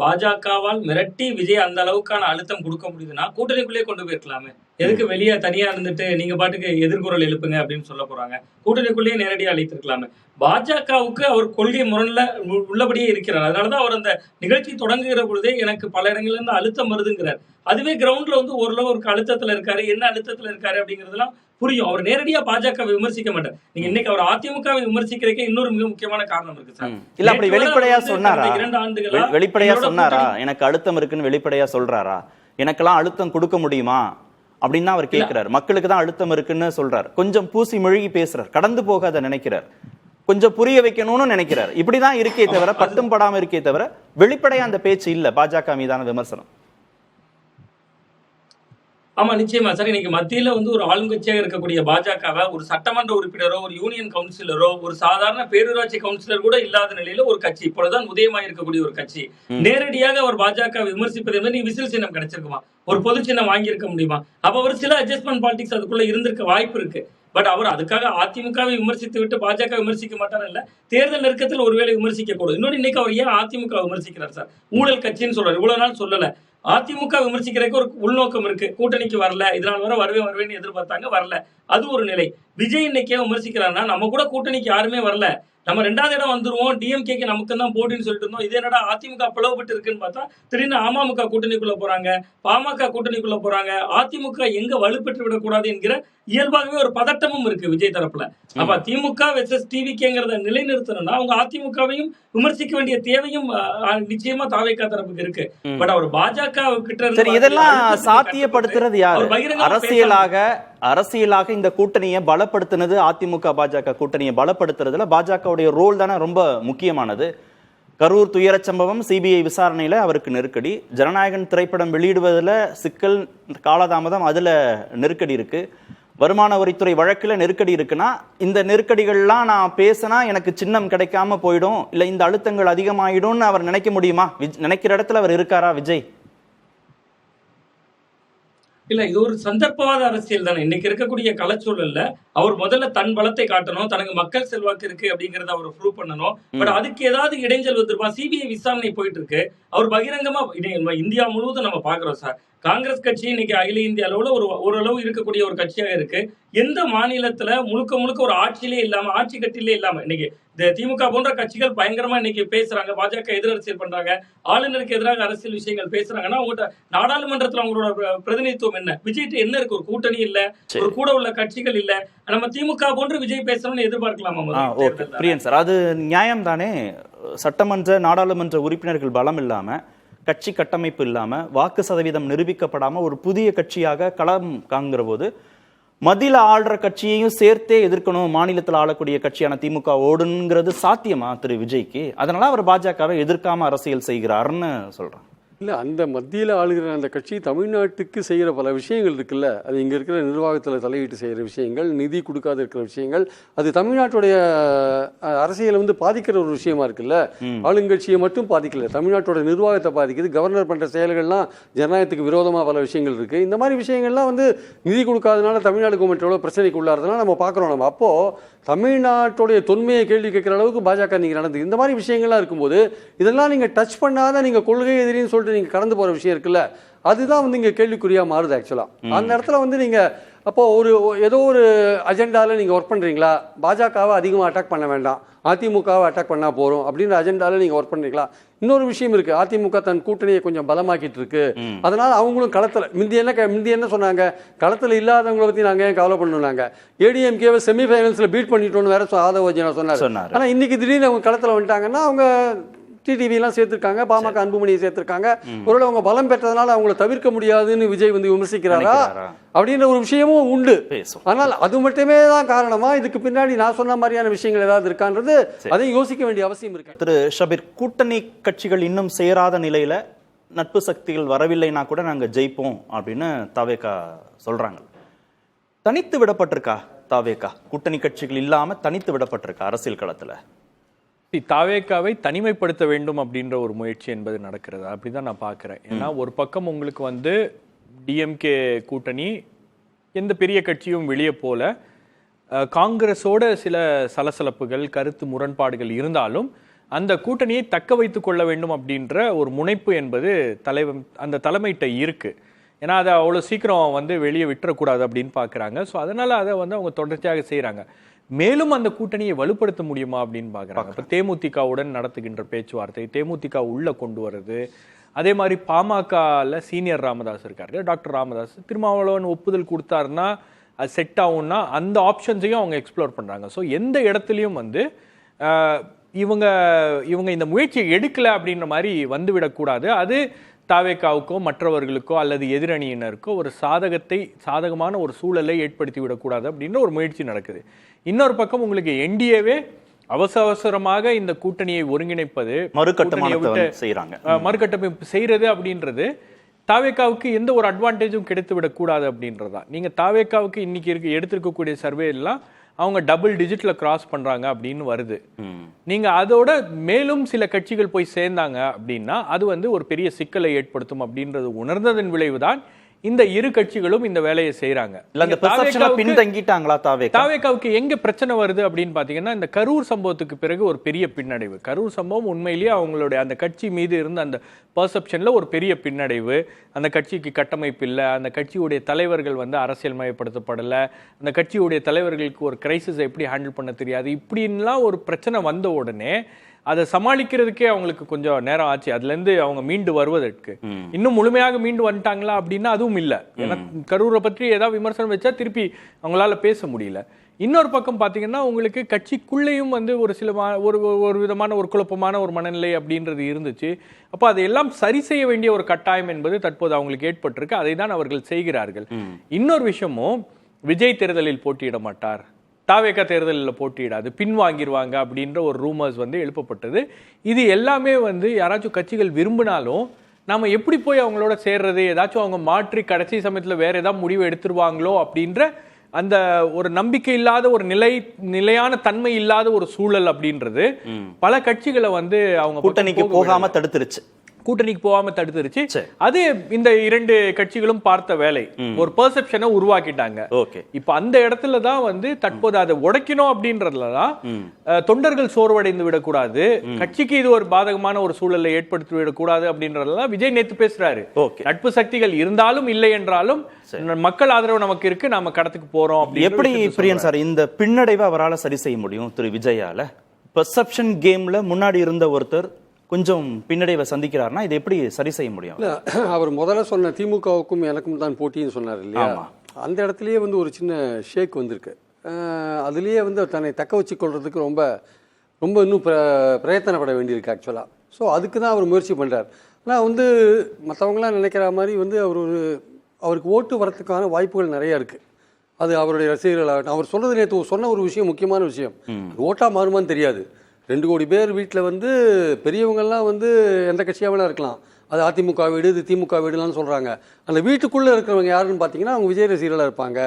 பாஜகவால் மிரட்டி விஜய் அந்த அளவுக்கான அழுத்தம் கொடுக்க முடியுதுன்னா கூட்டணிக்குள்ளே கொண்டு போயிருக்கலாமே. எதுக்கு வெளியே தனியா இருந்துட்டு நீங்க பாட்டுக்கு எதிர்குரல் எழுப்புங்க அப்படின்னு சொல்ல போறாங்க? கூட்டணிக்குள்ளேயே நேரடியாக அழைத்திருக்கலாமே. பாஜகவுக்கு அவர் கொள்கை முரண்ல உள்ளபடியே இருக்கிறார். அதனாலதான் அவர் அந்த நிகழ்ச்சி தொடங்குகிற பொழுதே எனக்கு பல இடங்கள்ல இருந்து அழுத்தம் வருதுங்கிறார். அதுவே கிரவுண்ட்ல வந்து ஓரளவு ஒரு அழுத்தத்துல இருக்காரு. என்ன அழுத்தத்துல இருக்காரு அப்படிங்கறதுலாம் புரியும். அவர் நேரடியா பாஜகவை விமர்சிக்க மாட்டார். நீங்க இன்னைக்கு அவர் அதிமுகவை விமர்சிக்கிறதுக்கு இன்னொரு மிக முக்கியமான காரணம் இருக்கு சார். இல்ல அப்படி வெளிப்படையா சொன்னாரா? 2 ஆண்டுகளா வெளிப்படையா சொன்னாரா? எனக்கு அழுத்தம் இருக்குன்னு வெளிப்படையா சொல்றாரா? எனக்கெல்லாம் அழுத்தம் கொடுக்க முடியுமா அப்படின்னு அவர் கேட்கிறார். மக்களுக்கு தான் அழுத்தம் இருக்குன்னு சொல்றாரு. கொஞ்சம் பூசி மெழுகி பேசுறார், கடந்து போகாத நினைக்கிறார், கொஞ்சம் புரிய வைக்கணும்னு நினைக்கிறார். இப்படிதான் இருக்கே தவிர பட்டும் படாம இருக்கே தவிர வெளிப்படையா அந்த பேச்சு இல்ல பாஜக மீதான விமர்சனம். ஆமா, நிச்சயமா சார். இன்னைக்கு மத்தியில வந்து ஒரு ஆளுங்கட்சியாக இருக்கக்கூடிய பாஜகவை ஒரு சட்டமன்ற உறுப்பினரோ ஒரு யூனியன் கவுன்சிலரோ ஒரு சாதாரண பேரூராட்சி கவுன்சிலர் கூட இல்லாத நிலையில ஒரு கட்சி இப்பொழுதுதான் உதயமாக இருக்கக்கூடிய ஒரு கட்சி நேரடியாக அவர் பாஜக விமர்சிப்பதை வந்து நீ விசில் சின்னம் கிடைச்சிருக்குமா, ஒரு பொது சின்னம் வாங்கி இருக்க முடியுமா? அப்ப ஒரு சில அட்ஜஸ்ட்மெண்ட் பாலிடிக்ஸ் அதுக்குள்ள இருந்திருக்க வாய்ப்பு இருக்கு. பட் அவர் அதுக்காக அதிமுகவை விமர்சித்து விட்டு பாஜக விமர்சிக்க மாட்டார் இல்ல, தேர்தல் நெருக்கத்தில் ஒருவேளை விமர்சிக்க கூடும். இன்னொன்று இன்னைக்கு அவர் ஏன் அதிமுக விமர்சிக்கிறார் சார்? ஊழல் கட்சின்னு சொல்றாரு. இவ்வளவு நாள் சொல்லல. அதிமுக விமர்சிக்கிறதுக்கு ஒரு உள்நோக்கம் இருக்கு. கூட்டணிக்கு வரல, இதனால் வருவேன்னு எதிர்பார்த்தாங்க, வரல. அது ஒரு நிலை. விஜய் இன்னைக்கே விமர்சிக்கிறாருன்னா நம்ம கூட கூட்டணிக்கு யாருமே வரல, நம்ம 2வது இடம் வந்துருவோம், டிஎம்கேக்கு நமக்கு தான் போட்டின்னு சொல்லிட்டு இருந்தோம். இதே என்னடா அதிமுக பிளவுபட்டு இருக்குன்னு பார்த்தா திடீர்னு அமமுக கூட்டணிக்குள்ள போறாங்க, பாமக கூட்டணிக்குள்ள போறாங்க. அதிமுக எங்க வலுப்பெற்று விடக்கூடாது என்கிற இயல்பாகவே ஒரு பதட்டமும் இருக்கு விஜய் தரப்புல. அப்ப திமுக வெர்சஸ் டிவிகேங்கிறத நிலைநிறுத்தணும்னா அவங்க அதிமுகவையும் விமர்சிக்க வேண்டிய தேவையும் நிச்சயமா தாவேகா தரப்புக்கு இருக்கு. பட் அவர் பாஜக கிட்ட இதெல்லாம் சாத்தியப்படுத்துறது யாரு? அரசியலாக இந்த கூட்டணியை பலப்படுத்தினது அதிமுக பாஜக கூட்டணியை பலப்படுத்துறதுல பாஜகவுடைய ரோல் தானே ரொம்ப முக்கியமானது. கரூர் துயர சம்பவம், சிபிஐ விசாரணையில அவருக்கு நெருக்கடி, ஜனநாயகன் திரைப்படம் வெளியிடுவதில் சிக்கல், காலதாமதம், அதுல நெருக்கடி இருக்கு, வருமான வரித்துறை வழக்குல நெருக்கடி இருக்குன்னா இந்த நெருக்கடிகள்லாம் நான் பேசினா எனக்கு சின்னம் கிடைக்காம போயிடும், இல்ல இந்த அழுத்தங்கள் அதிகமாயிடும்னு அவர் நினைக்க முடியுமா? நினைக்கிற இடத்துல அவர் இருக்காரா விஜய்? இல்ல, இது ஒரு சந்தர்ப்பவாத அரசியல் தானே. இன்னைக்கு இருக்கக்கூடிய கலச்சூழல்ல அவர் முதல்ல தன் பலத்தை காட்டணும், தனக்கு மக்கள் செல்வாக்கு இருக்கு அப்படிங்கறத அவர் ப்ரூவ் பண்ணணும். பட் அதுக்கு ஏதாவது இடைஞ்சல் வந்துருப்பா. சிபிஐ விசாரணை போயிட்டு இருக்கு. அவர் பகிரங்கமா இந்தியா முழுவதும் நம்ம பாக்குறோம் சார். காங்கிரஸ் கட்சி இன்னைக்கு அகில இந்திய அளவுல ஓரளவு இருக்கக்கூடிய ஒரு கட்சியாக இருக்கு. எந்த மாநிலத்துல முழுக்க முழுக்க ஒரு ஆட்சியிலே இல்லாம, ஆட்சி கட்டிலே இல்லாம இன்னைக்கு இந்த திமுக போன்ற கட்சிகள் பயங்கரமா இன்னைக்கு பேசுறாங்க, பாஜக எதிர் அரசியல் பண்றாங்க, ஆளுநருக்கு எதிராக அரசியல் விஷயங்கள் பேசுறாங்கன்னா அவங்ககிட்ட நாடாளுமன்றத்துல அவங்களோட பிரதிநிதித்துவம் என்ன? விஜய்கிட்ட என்ன இருக்கு? ஒரு கூட்டணி இல்ல, ஒரு கூட உள்ள கட்சிகள் இல்ல. நம்ம திமுக போன்று விஜய் பேசணும்னு எதிர்பார்க்கலாமா? பிரியன் சார், அது நியாயம் தானே? சட்டமன்ற நாடாளுமன்ற உறுப்பினர்கள் பலம் இல்லாம, கட்சி கட்டமைப்பு இல்லாம, வாக்கு சதவீதம் நிரூபிக்கப்படாம ஒரு புதிய கட்சியாக களம் காண்கிற போது மத்தியில ஆள்ற கட்சியையும் சேர்த்தே எதிர்க்கணும், மாநிலத்தில் ஆளக்கூடிய கட்சியான திமுக ஓடுங்கிறது சாத்தியமா திரு விஜய்க்கு? அதனால அவர் பாஜகவை எதிர்க்காம அரசியல் செய்கிறாருன்னு சொல்றாங்க. இல்லை, அந்த மத்தியில் ஆளுகிற அந்த கட்சி தமிழ்நாட்டுக்கு செய்கிற பல விஷயங்கள் இருக்குல்ல, அது இங்கே இருக்கிற நிர்வாகத்தில் தலையிட்டு செய்கிற விஷயங்கள், நிதி கொடுக்காத இருக்கிற விஷயங்கள், அது தமிழ்நாட்டுடைய அரசியலை வந்து பாதிக்கிற ஒரு விஷயமா இருக்குல்ல. ஆளுங்கட்சியை மட்டும் பாதிக்கல, தமிழ்நாட்டோட நிர்வாகத்தை பாதிக்குது. கவர்னர் பண்ணுற செயல்கள்லாம் ஜனநாயகத்துக்கு விரோதமாக பல விஷயங்கள் இருக்குது. இந்த மாதிரி விஷயங்கள்லாம் வந்து நிதி கொடுக்காதனால தமிழ்நாடு கவர்மெண்ட்டோட பிரச்சனைக்கு உள்ளாறதுனால நம்ம பார்க்குறோம். நம்ம அப்போது தமிழ்நாட்டுடைய தொன்மையை கேள்வி கேட்குற அளவுக்கு பாஜக நீங்கள் நடந்து இந்த மாதிரி விஷயங்கள்லாம் இருக்கும்போது இதெல்லாம் நீங்கள் டச் பண்ணாத, நீங்கள் கொள்கை எதிரின்னு சொல்லிட்டு நீங்கள் கடந்து போகிற விஷயம் இருக்குல்ல, அதுதான் வந்து இங்கே கேள்விக்குறியாக மாறுது. ஆக்சுவலாக அந்த இடத்துல வந்து நீங்கள் அப்போது ஏதோ ஒரு அஜெண்டாவில் நீங்கள் ஒர்க் பண்ணுறீங்களா? பாஜகவை அதிகமாக அட்டாக் பண்ண வேண்டாம், அதிமுகவை அட்டாக் பண்ணால் போகிறோம் அப்படின்ற அஜெண்டாவில் நீங்கள் ஒர்க் பண்ணுறீங்களா? இன்னொரு விஷயம் இருக்குது, அதிமுக தன் கூட்டணியை கொஞ்சம் பலமாக்கிட்டு இருக்கு, அதனால் அவங்களும் களத்தில் முந்தி என்ன சொன்னாங்க, களத்தில் இல்லாதவங்களை பற்றி நாங்கள் ஏன் கவலை பண்ணுனாங்க, ஏடிஎம்கேவை செமிஃபைனல்ஸில் பீட் பண்ணிட்டோன்னு வேற ஆதவ அர்ஜுனா சொன்னார். ஆனால் இன்னைக்கு திடீர்னு அவங்க களத்தில் வந்துட்டாங்கன்னா அவங்க டிடிவிலாம் சேர்த்திருக்காங்க, பாமக அன்புமணியை சேர்த்திருக்காங்க. ஒருவேளை அவங்க பலம் பெற்றதுனால அவங்கள தவிர்க்க முடியாதுன்னு விஜய் வந்து விமர்சிக்கிறாரா அப்படின்ற ஒரு விஷயமும் உண்டு. ஆனால் அது மட்டுமே தான் காரணமா, இதுக்கு பின்னாடி நான் சொன்ன மாதிரியான விஷயங்கள் ஏதாவது இருக்கான்றது அதையும் யோசிக்க வேண்டிய அவசியம் இருக்கு. திரு ஷபீர், கூட்டணி கட்சிகள் இன்னும் சேராத நிலையில நட்பு சக்திகள் வரவில்லைன்னா கூட நாங்க ஜெயிப்போம் அப்படின்னு தாவேகா சொல்றாங்க. தனித்து விடப்பட்டிருக்கா தாவேகா? கூட்டணி கட்சிகள் இல்லாம தனித்து விடப்பட்டிருக்கா அரசியல் களத்துல? தாவேகாவை தனிமைப்படுத்த வேண்டும் அப்படின்ற ஒரு முயற்சி என்பது நடக்கிறது, அப்படிதான் நான் பார்க்கிறேன். ஏன்னா ஒரு பக்கம் உங்களுக்கு வந்து டிஎம்கே கூட்டணி எந்த பெரிய கட்சியும் வெளியே போல, காங்கிரஸோட சில சலசலப்புகள், கருத்து முரண்பாடுகள் இருந்தாலும் அந்த கூட்டணியை தக்க வைத்துக் கொள்ள வேண்டும் அப்படின்ற ஒரு முனைப்பு என்பது அந்த தலைமையிட்ட இருக்கு. ஏன்னா அதை அவ்வளோ சீக்கிரம் வந்து வெளியே விட்டுறக்கூடாது அப்படின்னு பார்க்குறாங்க. ஸோ அதனால அதை வந்து அவங்க தொடர்ச்சியாக செய்கிறாங்க. மேலும் அந்த கூட்டணியை வலுப்படுத்த முடியுமா அப்படின்னு பார்க்குறாங்க. இப்போ தேமுதிகவுடன் நடத்துகின்ற பேச்சுவார்த்தை, தேமுதிக உள்ள கொண்டு வர்றது, அதே மாதிரி பாமகவில் சீனியர் ராமதாஸ் இருக்காரு, டாக்டர் ராமதாஸ், திருமாவளவன் ஒப்புதல் கொடுத்தாருன்னா அது செட் ஆகும்னா அந்த ஆப்ஷன்ஸையும் அவங்க எக்ஸ்ப்ளோர் பண்ணுறாங்க. ஸோ எந்த இடத்துலையும் வந்து இவங்க இந்த முயற்சியை எடுக்கலை அப்படின்ற மாதிரி வந்துவிடக்கூடாது. அது தாவேகாவுக்கோ மற்றவர்களுக்கோ அல்லது எதிரணியினருக்கோ ஒரு சாதகமான ஒரு சூழலை ஏற்படுத்தி விடக்கூடாது அப்படின்ற ஒரு முயற்சி நடக்குது. இன்னொரு பக்கம் உங்களுக்கு என்டிஏவே அவசரமாக இந்த கூட்டணியை ஒருங்கிணைப்பது, மறுகட்டமைப்பு செய்யறது அப்படின்றது தாவேகாவுக்கு எந்த ஒரு அட்வான்டேஜும் கிடைத்து விடக்கூடாது அப்படின்றதா. நீங்க தாவேகாவுக்கு இன்னைக்கு எடுத்திருக்கக்கூடிய சர்வே எல்லாம் அவங்க டபுள் டிஜிட்ல கிராஸ் பண்றாங்க அப்படின்னு வருது. நீங்க அதோட மேலும் சில கட்சிகள் போய் சேர்ந்தாங்க அப்படின்னா அது வந்து ஒரு பெரிய சிக்கலை ஏற்படுத்தும் அப்படின்றது உணர்ந்ததன் விளைவுதான் இந்த இரு கட்சிகளும் இந்த வேலையை செய்யறாங்க. தாவேகாவுக்கு எங்க பிரச்சனை வருது அப்படின்னு பாத்தீங்கன்னா, இந்த கரூர் சம்பவத்துக்கு பிறகு ஒரு பெரிய பின்னடைவு. கரூர் சம்பவம் உண்மையிலேயே அவங்களுடைய அந்த கட்சி மீது இருந்த அந்த பெர்செப்ஷன்ல ஒரு பெரிய பின்னடைவு. அந்த கட்சிக்கு கட்டமைப்பு இல்லை, அந்த கட்சியுடைய தலைவர்கள் வந்து அரசியல் மயப்படுத்தப்படலை, அந்த கட்சியுடைய தலைவர்களுக்கு ஒரு கிரைசிஸ் எப்படி ஹேண்டில் பண்ண தெரியாது, இப்படின்லாம் ஒரு பிரச்சனை வந்த உடனே அதை சமாளிக்கிறதுக்கே அவங்களுக்கு கொஞ்சம் நேரம் ஆச்சு. அதுல இருந்து அவங்க மீண்டு வருவதற்கு இன்னும் முழுமையாக மீண்டு வந்துட்டாங்களா அப்படின்னா அதுவும் இல்லை. ஏன்னா கரூரை பற்றி ஏதாவது விமர்சனம் வச்சா திருப்பி அவங்களால பேச முடியல. இன்னொரு பக்கம் பார்த்தீங்கன்னா உங்களுக்கு கட்சிக்குள்ளேயும் வந்து ஒரு விதமான ஒரு குழப்பமான ஒரு மனநிலை அப்படின்றது இருந்துச்சு. அப்போ அதையெல்லாம் சரி செய்ய வேண்டிய ஒரு கட்டாயம் என்பது தற்போது அவங்களுக்கு ஏற்பட்டிருக்கு. அதை தான் அவர்கள் செய்கிறார்கள். இன்னொரு விஷயமும், விஜய் தேர்தலில் போட்டியிட மாட்டார், தாவேகா தேர்தலில் போட்டியிடாது, பின்வாங்கிடுவாங்க அப்படின்ற ஒரு ரூமர்ஸ் வந்து எழுப்பப்பட்டது. இது எல்லாமே வந்து யாராச்சும் கட்சிகள் விரும்பினாலும் நம்ம எப்படி போய் அவங்களோட சேர்றது, ஏதாச்சும் அவங்க மாற்றி கடைசி சமயத்தில் வேற ஏதாவது முடிவு எடுத்துருவாங்களோ அப்படின்ற அந்த ஒரு நம்பிக்கை இல்லாத ஒரு நிலையான தன்மை இல்லாத ஒரு சூழல் அப்படின்றது பல கட்சிகளை வந்து அவங்க கூட்டணிக்கு போகாம தடுத்துருச்சு. கூட்டணிக்கு போகாம தடுத்துருச்சு. அது இந்த இரண்டு கட்சிகளும் பார்த்த வேலை, ஒரு பெர்செப்ஷனை உருவாக்கிட்டாங்க. இப்ப அந்த இடத்துல தான் வந்து தற்போது அதை உடைக்கணும் அப்படின்றதுலதான் தொண்டர்கள் சோர்வடைந்து விடக்கூடாது, கட்சிக்கு இது ஒரு பாதகமான ஒரு சூழலை ஏற்படுத்தி விடக்கூடாது அப்படின்றதுதான் விஜய் நேத்து பேசுறாரு. நட்பு சக்திகள் இருந்தாலும் இல்லை என்றாலும் மக்கள் ஆதரவு நமக்கு இருக்கு, நாம கடத்துக்கு போறோம். எப்படி பிரியன் சார் இந்த பின்னடைவை அவரால் சரி செய்ய முடியும் திரு விஜயால? பெர்செப்ஷன் கேம்ல முன்னாடி இருந்த ஒருத்தர் கொஞ்சம் பின்னடைவை சந்திக்கிறார்னா இது எப்படி சரி செய்ய முடியும்? அவர் முதல்ல சொன்ன திமுகவுக்கும் எனக்கும் தான் போட்டின்னு சொன்னார் இல்லையா, அந்த இடத்துலயே வந்து ஒரு சின்ன ஷேக் வந்திருக்கு. அதுலேயே வந்து தன்னை தக்க வச்சு கொள்றதுக்கு ரொம்ப ரொம்ப இன்னும் பிரயத்தனப்பட வேண்டியிருக்கு ஆக்சுவலாக. ஸோ அதுக்கு தான் அவர் முயற்சி பண்ணுறார். ஆனால் வந்து மற்றவங்களாம் நினைக்கிற மாதிரி வந்து அவருக்கு ஓட்டு வரத்துக்கான வாய்ப்புகள் நிறையா இருக்குது. அது அவருடைய ரசிகர்களாகட்டும், அவர் சொல்கிறது நேற்று சொன்ன ஒரு விஷயம், முக்கியமான விஷயம், ஓட்டாக மாறுமான்னு தெரியாது. 2 கோடி பேர் வீட்டில் வந்து பெரியவங்கள்லாம் வந்து எந்த கட்சியாக வேணா இருக்கலாம், அது அதிமுக வீடு, இது திமுக வீடுலாம் சொல்கிறாங்க. அந்த வீட்டுக்குள்ளே இருக்கிறவங்க யாருன்னு பார்த்தீங்கன்னா அவங்க விஜய் ரசிகர்களாக இருப்பாங்க.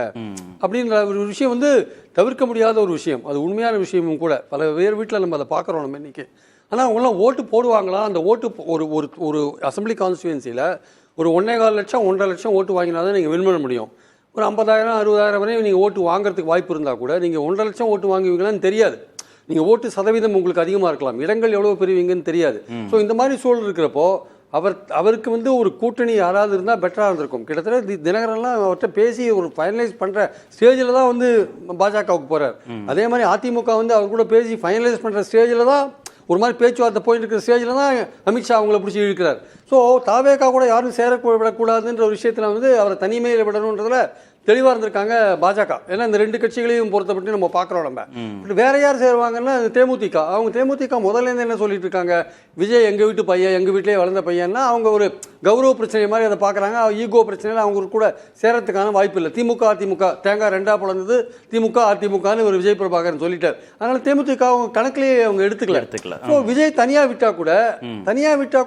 அப்படின்ற ஒரு விஷயம் வந்து தவிர்க்க முடியாத ஒரு விஷயம், அது உண்மையான விஷயமும் கூட. பல பேர் வீட்டில் நம்ம அதை பார்க்குறோம் நம்ம இன்றைக்கி. ஆனால் அவங்களாம் ஓட்டு போடுவாங்களா? அந்த ஓட்டு ஒரு அசம்பிளி கான்ஸ்டியூன்சியில் ஒரு 1.25 லட்சம் 1.5 லட்சம் ஓட்டு வாங்கினா தான் நீங்கள் வின் பண்ண முடியும். ஒரு 50,000 60,000 வரையும் நீங்கள் ஓட்டு வாங்குறதுக்கு வாய்ப்பு இருந்தால் கூட நீங்கள் 1.5 லட்சம் ஓட்டு வாங்குவீங்களான்னு தெரியாது. நீங்கள் ஓட்டு சதவீதம் உங்களுக்கு அதிகமாக இருக்கலாம், இடங்கள் எவ்வளோ பெறுவீங்கன்னு தெரியாது. ஸோ இந்த மாதிரி சூழல் இருக்கிறப்போ அவருக்கு வந்து ஒரு கூட்டணி யாராவது இருந்தால் பெட்டராக இருந்திருக்கும். கிட்டத்தட்ட தினகரன்லாம் அவர்கிட்ட பேசி ஒரு ஃபைனலைஸ் பண்ணுற ஸ்டேஜில் தான் வந்து பாஜகவுக்கு போகிறார். அதே மாதிரி அதிமுக வந்து அவர் கூட பேசி ஃபைனலைஸ் பண்ணுற ஸ்டேஜில் தான், ஒரு மாதிரி பேச்சுவார்த்தை போயிட்டு இருக்கிற ஸ்டேஜில் தான் அமித்ஷா அவங்கள பிடிச்சி இழுக்கிறார். ஸோ தாவேகா கூட யாரும் சேர விடக்கூடாதுன்ற ஒரு விஷயத்தில் வந்து அவரை தனிமையில் விடணுன்றதுல தெளிவாக இருந்திருக்காங்க பாஜக. ஏன்னா இந்த 2 கட்சிகளையும் பொறுத்தப்பட்டு நம்ம பார்க்குறோம். நம்ம வேற யார் சேருவாங்கன்னா தேமுதிக. அவங்க தேமுதிக முதல்லேருந்து என்ன சொல்லிட்டு இருக்காங்க, விஜய் எங்கள் வீட்டு பையன், எங்கள் வீட்டிலே வளர்ந்த பையன்னா அவங்க ஒரு கௌரவ பிரச்சனை மாதிரி அதை பார்க்குறாங்க. ஈகோ பிரச்சனையில் அவங்க கூட சேரத்துக்கான வாய்ப்பு இல்லை. திமுக அதிமுக தேங்காய் 2ஆக பிளந்தது, திமுக அதிமுகன்னு ஒரு விஜய் பிரபாகரன் சொல்லிட்டார். அதனால தேமுதிக அவங்க கணக்கிலேயே அவங்க எடுத்துக்கல. ஸோ விஜய் தனியாக விட்டா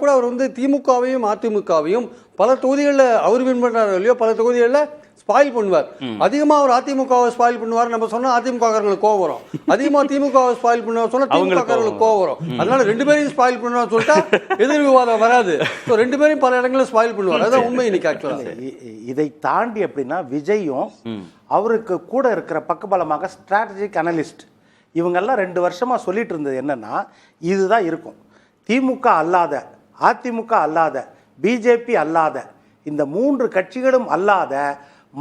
கூட அவர் வந்து திமுகவையும் அதிமுகவையும் பல தொகுதிகளில் அவர் வின் பண்ணுறாரு இல்லையோ, பல தொகுதிகளில் ஸ்பாயில் பண்ணுவார். அதிகமாக அவர் அதிமுகவை ஸ்பாயில் பண்ணுவார் நம்ம சொன்னால் அதிமுககாரங்களுக்கு கோவம் வரும். அதிகமாக திமுகவை ஸ்பாயில் பண்ணுவார் சொன்னால் திமுககாரங்களுக்கு கோவம் வரும். அதனால 2 பேரையும் ஸ்பாயில் பண்ணுவார் சொல்லிட்டா எதிர் விவாதம் வராது. ஸோ 2 பேரையும் பல இடங்களில் ஸ்பாயில் பண்ணுவார். அதான் உண்மை இன்னைக்கு ஆக்சுவலாக. இதை தாண்டி அப்படின்னா விஜயும் அவருக்கு கூட இருக்கிற பக்கபலமாக ஸ்ட்ராட்டஜிக் அனலிஸ்ட் இவங்கெல்லாம் 2 வருஷமாக சொல்லிட்டு இருந்தது என்னன்னா, இதுதான் இருக்கும். திமுக அல்லாத, அதிமுக அல்லாத, பிஜேபி அல்லாத, இந்த 3 கட்சிகளும் அல்லாத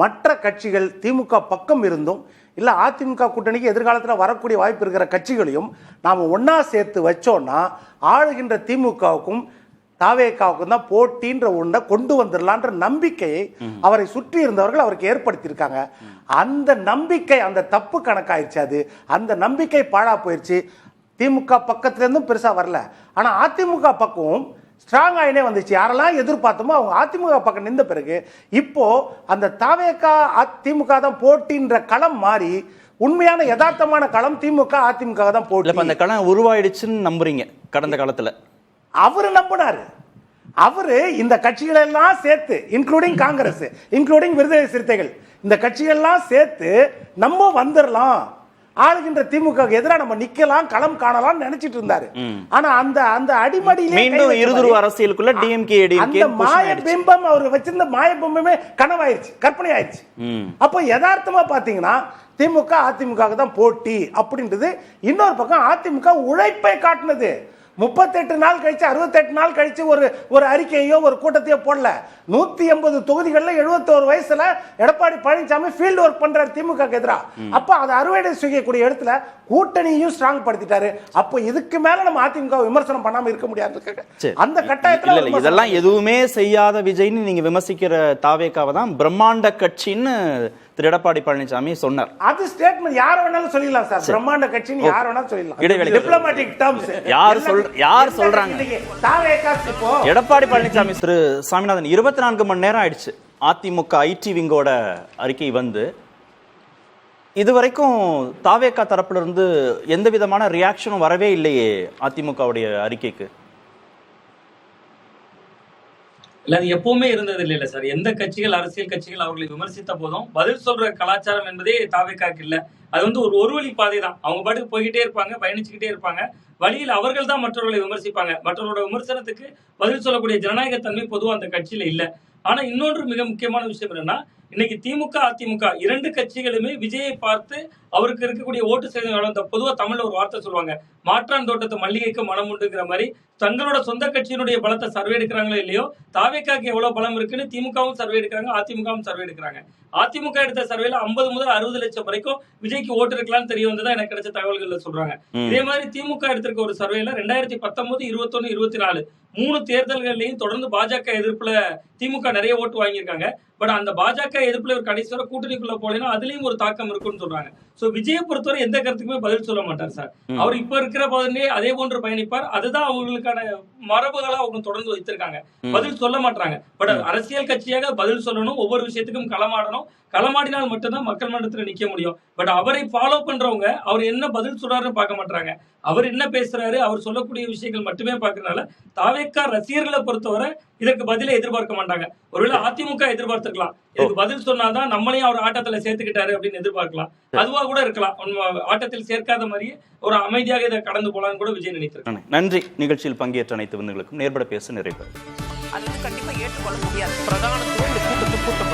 மற்ற கட்சிகள் திமுக பக்கம் இருந்தும் இல்லை அதிமுக கூட்டணிக்கு எதிர்காலத்தில் வரக்கூடிய வாய்ப்பு இருக்கிற கட்சிகளையும் நாம் ஒன்றா சேர்த்து வச்சோன்னா ஆளுகின்ற திமுகவுக்கும் தாவேகாவுக்கும் தான் போட்டின்ற ஒன்றை கொண்டு வந்துடலான்ற நம்பிக்கையை அவரை சுற்றி இருந்தவர்கள் அவருக்கு ஏற்படுத்தியிருக்காங்க. அந்த நம்பிக்கை அந்த தப்பு கணக்காயிருச்சு. அது அந்த நம்பிக்கை பாழா போயிடுச்சு. திமுக பக்கத்துலேருந்தும் பெருசாக வரல, ஆனால் அதிமுக பக்கமும் ஸ்ட்ராங் ஆயினே வந்துச்சு. யாரெல்லாம் எதிர்பார்த்தோமோ அவங்க அதிமுக பக்கம் நின்ற பிறகு இப்போ அந்த தாவேகா அதிமுக தான் போட்டின்ற களம் மாறி உண்மையான யதார்த்தமான களம் திமுக அதிமுக தான் போட்டி. அந்த களம் உருவாயிடுச்சுன்னு நம்புறீங்க? கடந்த காலத்துல அவரு நம்பினாரு. அவரு இந்த கட்சிகள் எல்லாம் சேர்த்து இன்க்ளூடிங் காங்கிரஸ், இன்க்ளூடிங் விடுதலை சிறுத்தைகள், இந்த கட்சிகள் எல்லாம் சேர்த்து நம்ம வந்துடலாம், ஆளுகின்ற திமுக எதிராக நம்ம நிக்கலாம், களம் காணலாம் நினைச்சிட்டு இருந்தாரு. ஆனா அந்த அந்த அடிமடியிலே மீண்டும் இருதுருவ அரசியலுக்குள்ள டிஎம்கே அந்த மாய பிம்பம் அவர் வச்சிருந்த மாய பிம்பமே கனவாயிருச்சு, கற்பனை ஆயிடுச்சு. அப்போ யதார்த்தமா பாத்தீங்கன்னா திமுக அதிமுக தான் போட்டி அப்படின்றது. இன்னொரு பக்கம் அதிமுக உழைப்பை காட்டினது. 38 நாள் கழிச்சு 68 நாள் கழிச்சு ஒரு அறிக்கையோ ஒரு கூட்டத்தையோ போடல. 180 தொகுதிகளில் 71 வயசுல எடப்பாடி பழனிசாமி ஃபீல்ட் ஒர்க் பண்றாரு திமுக எதிராக. அப்ப அதை அறுவடை செய்யக்கூடிய இடத்துல கூட்டணியும் ஸ்ட்ராங் படுத்திட்டாரு. அப்போ இதுக்கு மேல நம்ம அதிமுக விமர்சனம் பண்ணாம இருக்க முடியாது. அந்த கட்டாயத்துல இதெல்லாம் எதுவுமே செய்யாத விஜய்னு நீங்க விமர்சிக்கிற தாவேகாவை தான் பிரம்மாண்ட கட்சின்னு திரு எடப்பாடி பழனிசாமி சொன்னார். அது ஸ்டேட்மெண்ட் யார் வேணாலும் சொல்லிடலாம் சார். பிரம்மாண்ட கட்சின்னு யார் வேணாலும் சொல்லலாம். இடைவெளி டிப்ளமேட்டிக் டர்ம்ஸ் யார் சொல்றாங்க? எடப்பாடி பழனிசாமி. திரு சாமிநாதன், 24 மணி நேரம் ஆயிடுச்சு அதிமுக ஐடி விங்கோட அறிக்கை வந்து. இதுவரைக்கும் தாவேகா தரப்புல இருந்து எந்த விதமான ரியாக்ஷனும் வரவே இல்லையே அதிமுகவுடைய அறிக்கைக்கு. இல்ல அது எப்பவுமே இருந்தது இல்ல சார். எந்த கட்சிகள், அரசியல் கட்சிகள் அவர்களை விமர்சித்த போதும் பதில் சொல்ற கலாச்சாரம் என்பதே தாவேக்காக்கு இல்ல. அது வந்து ஒரு வழி பாதை தான். அவங்க பாட்டுக்கு போய்கிட்டே இருப்பாங்க, பயணிச்சுக்கிட்டே இருப்பாங்க. வழியில் அவர்கள் தான் மற்றவர்களை விமர்சிப்பாங்க. மற்றவர்களோட விமர்சனத்துக்கு பதில் சொல்லக்கூடிய ஜனநாயக தன்மை பொதுவா அந்த கட்சியில இல்ல. ஆனா இன்னொன்று மிக முக்கியமான விஷயம் என்னன்னா, இன்னைக்கு திமுக, அதிமுக 2 கட்சிகளுமே விஜயை பார்த்து அவருக்கு இருக்கக்கூடிய ஓட்டு சதவீதம், பொதுவா தமிழ்ல ஒரு வார்த்தை சொல்லுவாங்க, மாற்றான் தோட்டத்து மல்லிகைக்கு மனம் உண்டுங்கிற மாதிரி, தங்களோட சொந்த கட்சியினுடைய பலத்தை சர்வே எடுக்கிறாங்களோ இல்லையோ, தாவேக்காக்கு எவ்வளவு பலம் இருக்குன்னு திமுகவும் சர்வே எடுக்கிறாங்க, அதிமுகவும் சர்வே எடுக்கிறாங்க. அதிமுக எடுத்த சர்வேல 50 முதல் 60 லட்சம் வரைக்கும் விஜய்க்கு ஓட்டு இருக்கலாம்னு தெரிய வந்ததா எனக்கு கிடைச்ச தகவல்கள்ல சொல்றாங்க. இதே மாதிரி திமுக எடுத்திருக்க ஒரு சர்வேல 2019, 21, 24 3 தேர்தல்கள்லையும் தொடர்ந்து பாஜக எதிர்ப்புல திமுக நிறைய ஓட்டு வாங்கியிருக்காங்க. பட் அந்த பாஜக எதிர்ப்புல ஒரு கடைசி வரை கூட்டணிக்குள்ள போலனா அதுலயும் ஒரு தாக்கம் இருக்குன்னு சொல்றாங்க. சோ விஜயை பொறுத்தவரை எந்த கருத்துக்குமே பதில் சொல்ல மாட்டார் சார். அவர் இப்ப இருக்கிற போதே அதே போன்று பயணிப்பார். அதுதான் அவங்களுக்கான மரபுகளா அவங்க தொடர்ந்து வைத்திருக்காங்க. பதில் சொல்ல மாட்டாங்க. பட் அரசியல் கட்சியாக பதில் சொல்லணும், ஒவ்வொரு விஷயத்துக்கும் களமாடணும். களமாடினால் மட்டும்தான் மக்கள் மன்றத்துல நிக்க முடியும். பட் அவரை ஃபாலோ பண்றவங்க அவர் என்ன பதில் சொல்றாருன்னு பார்க்க மாட்டாங்க. அவர் என்ன பேசுறாரு, அவர் சொல்லக்கூடிய விஷயங்கள் மட்டுமே பார்க்கறதுனால தாவேக்கா ரசிகர்களை பொறுத்தவரை இதற்கு பதிலை எதிர்பார்க்க மாட்டாங்க. ஒருவேளை அதிமுக எதிர்பார்த்திருக்கலாம், இதுக்கு பதில் சொன்னாதான் நம்மளையும் அவர் ஆட்டத்துல சேர்த்துக்கிட்டாரு அப்படின்னு எதிர்பார்க்கலாம். அதுவா கூட இருக்கலாம். ஆட்டத்தில் சேர்க்காத மாதிரியே ஒரு அமைதியாக இதை கடந்து போலான்னு கூட விஜய் நினைத்திருக்காங்க. நன்றி. நிகழ்ச்சியில் பங்கேற்ற அனைத்து விருந்துகளுக்கும் நேர்பட பேச நிறைவு. அது வந்து கண்டிப்பா ஏற்றுக்கொள்ள முடியாது. பிரதான கூட்டத்தை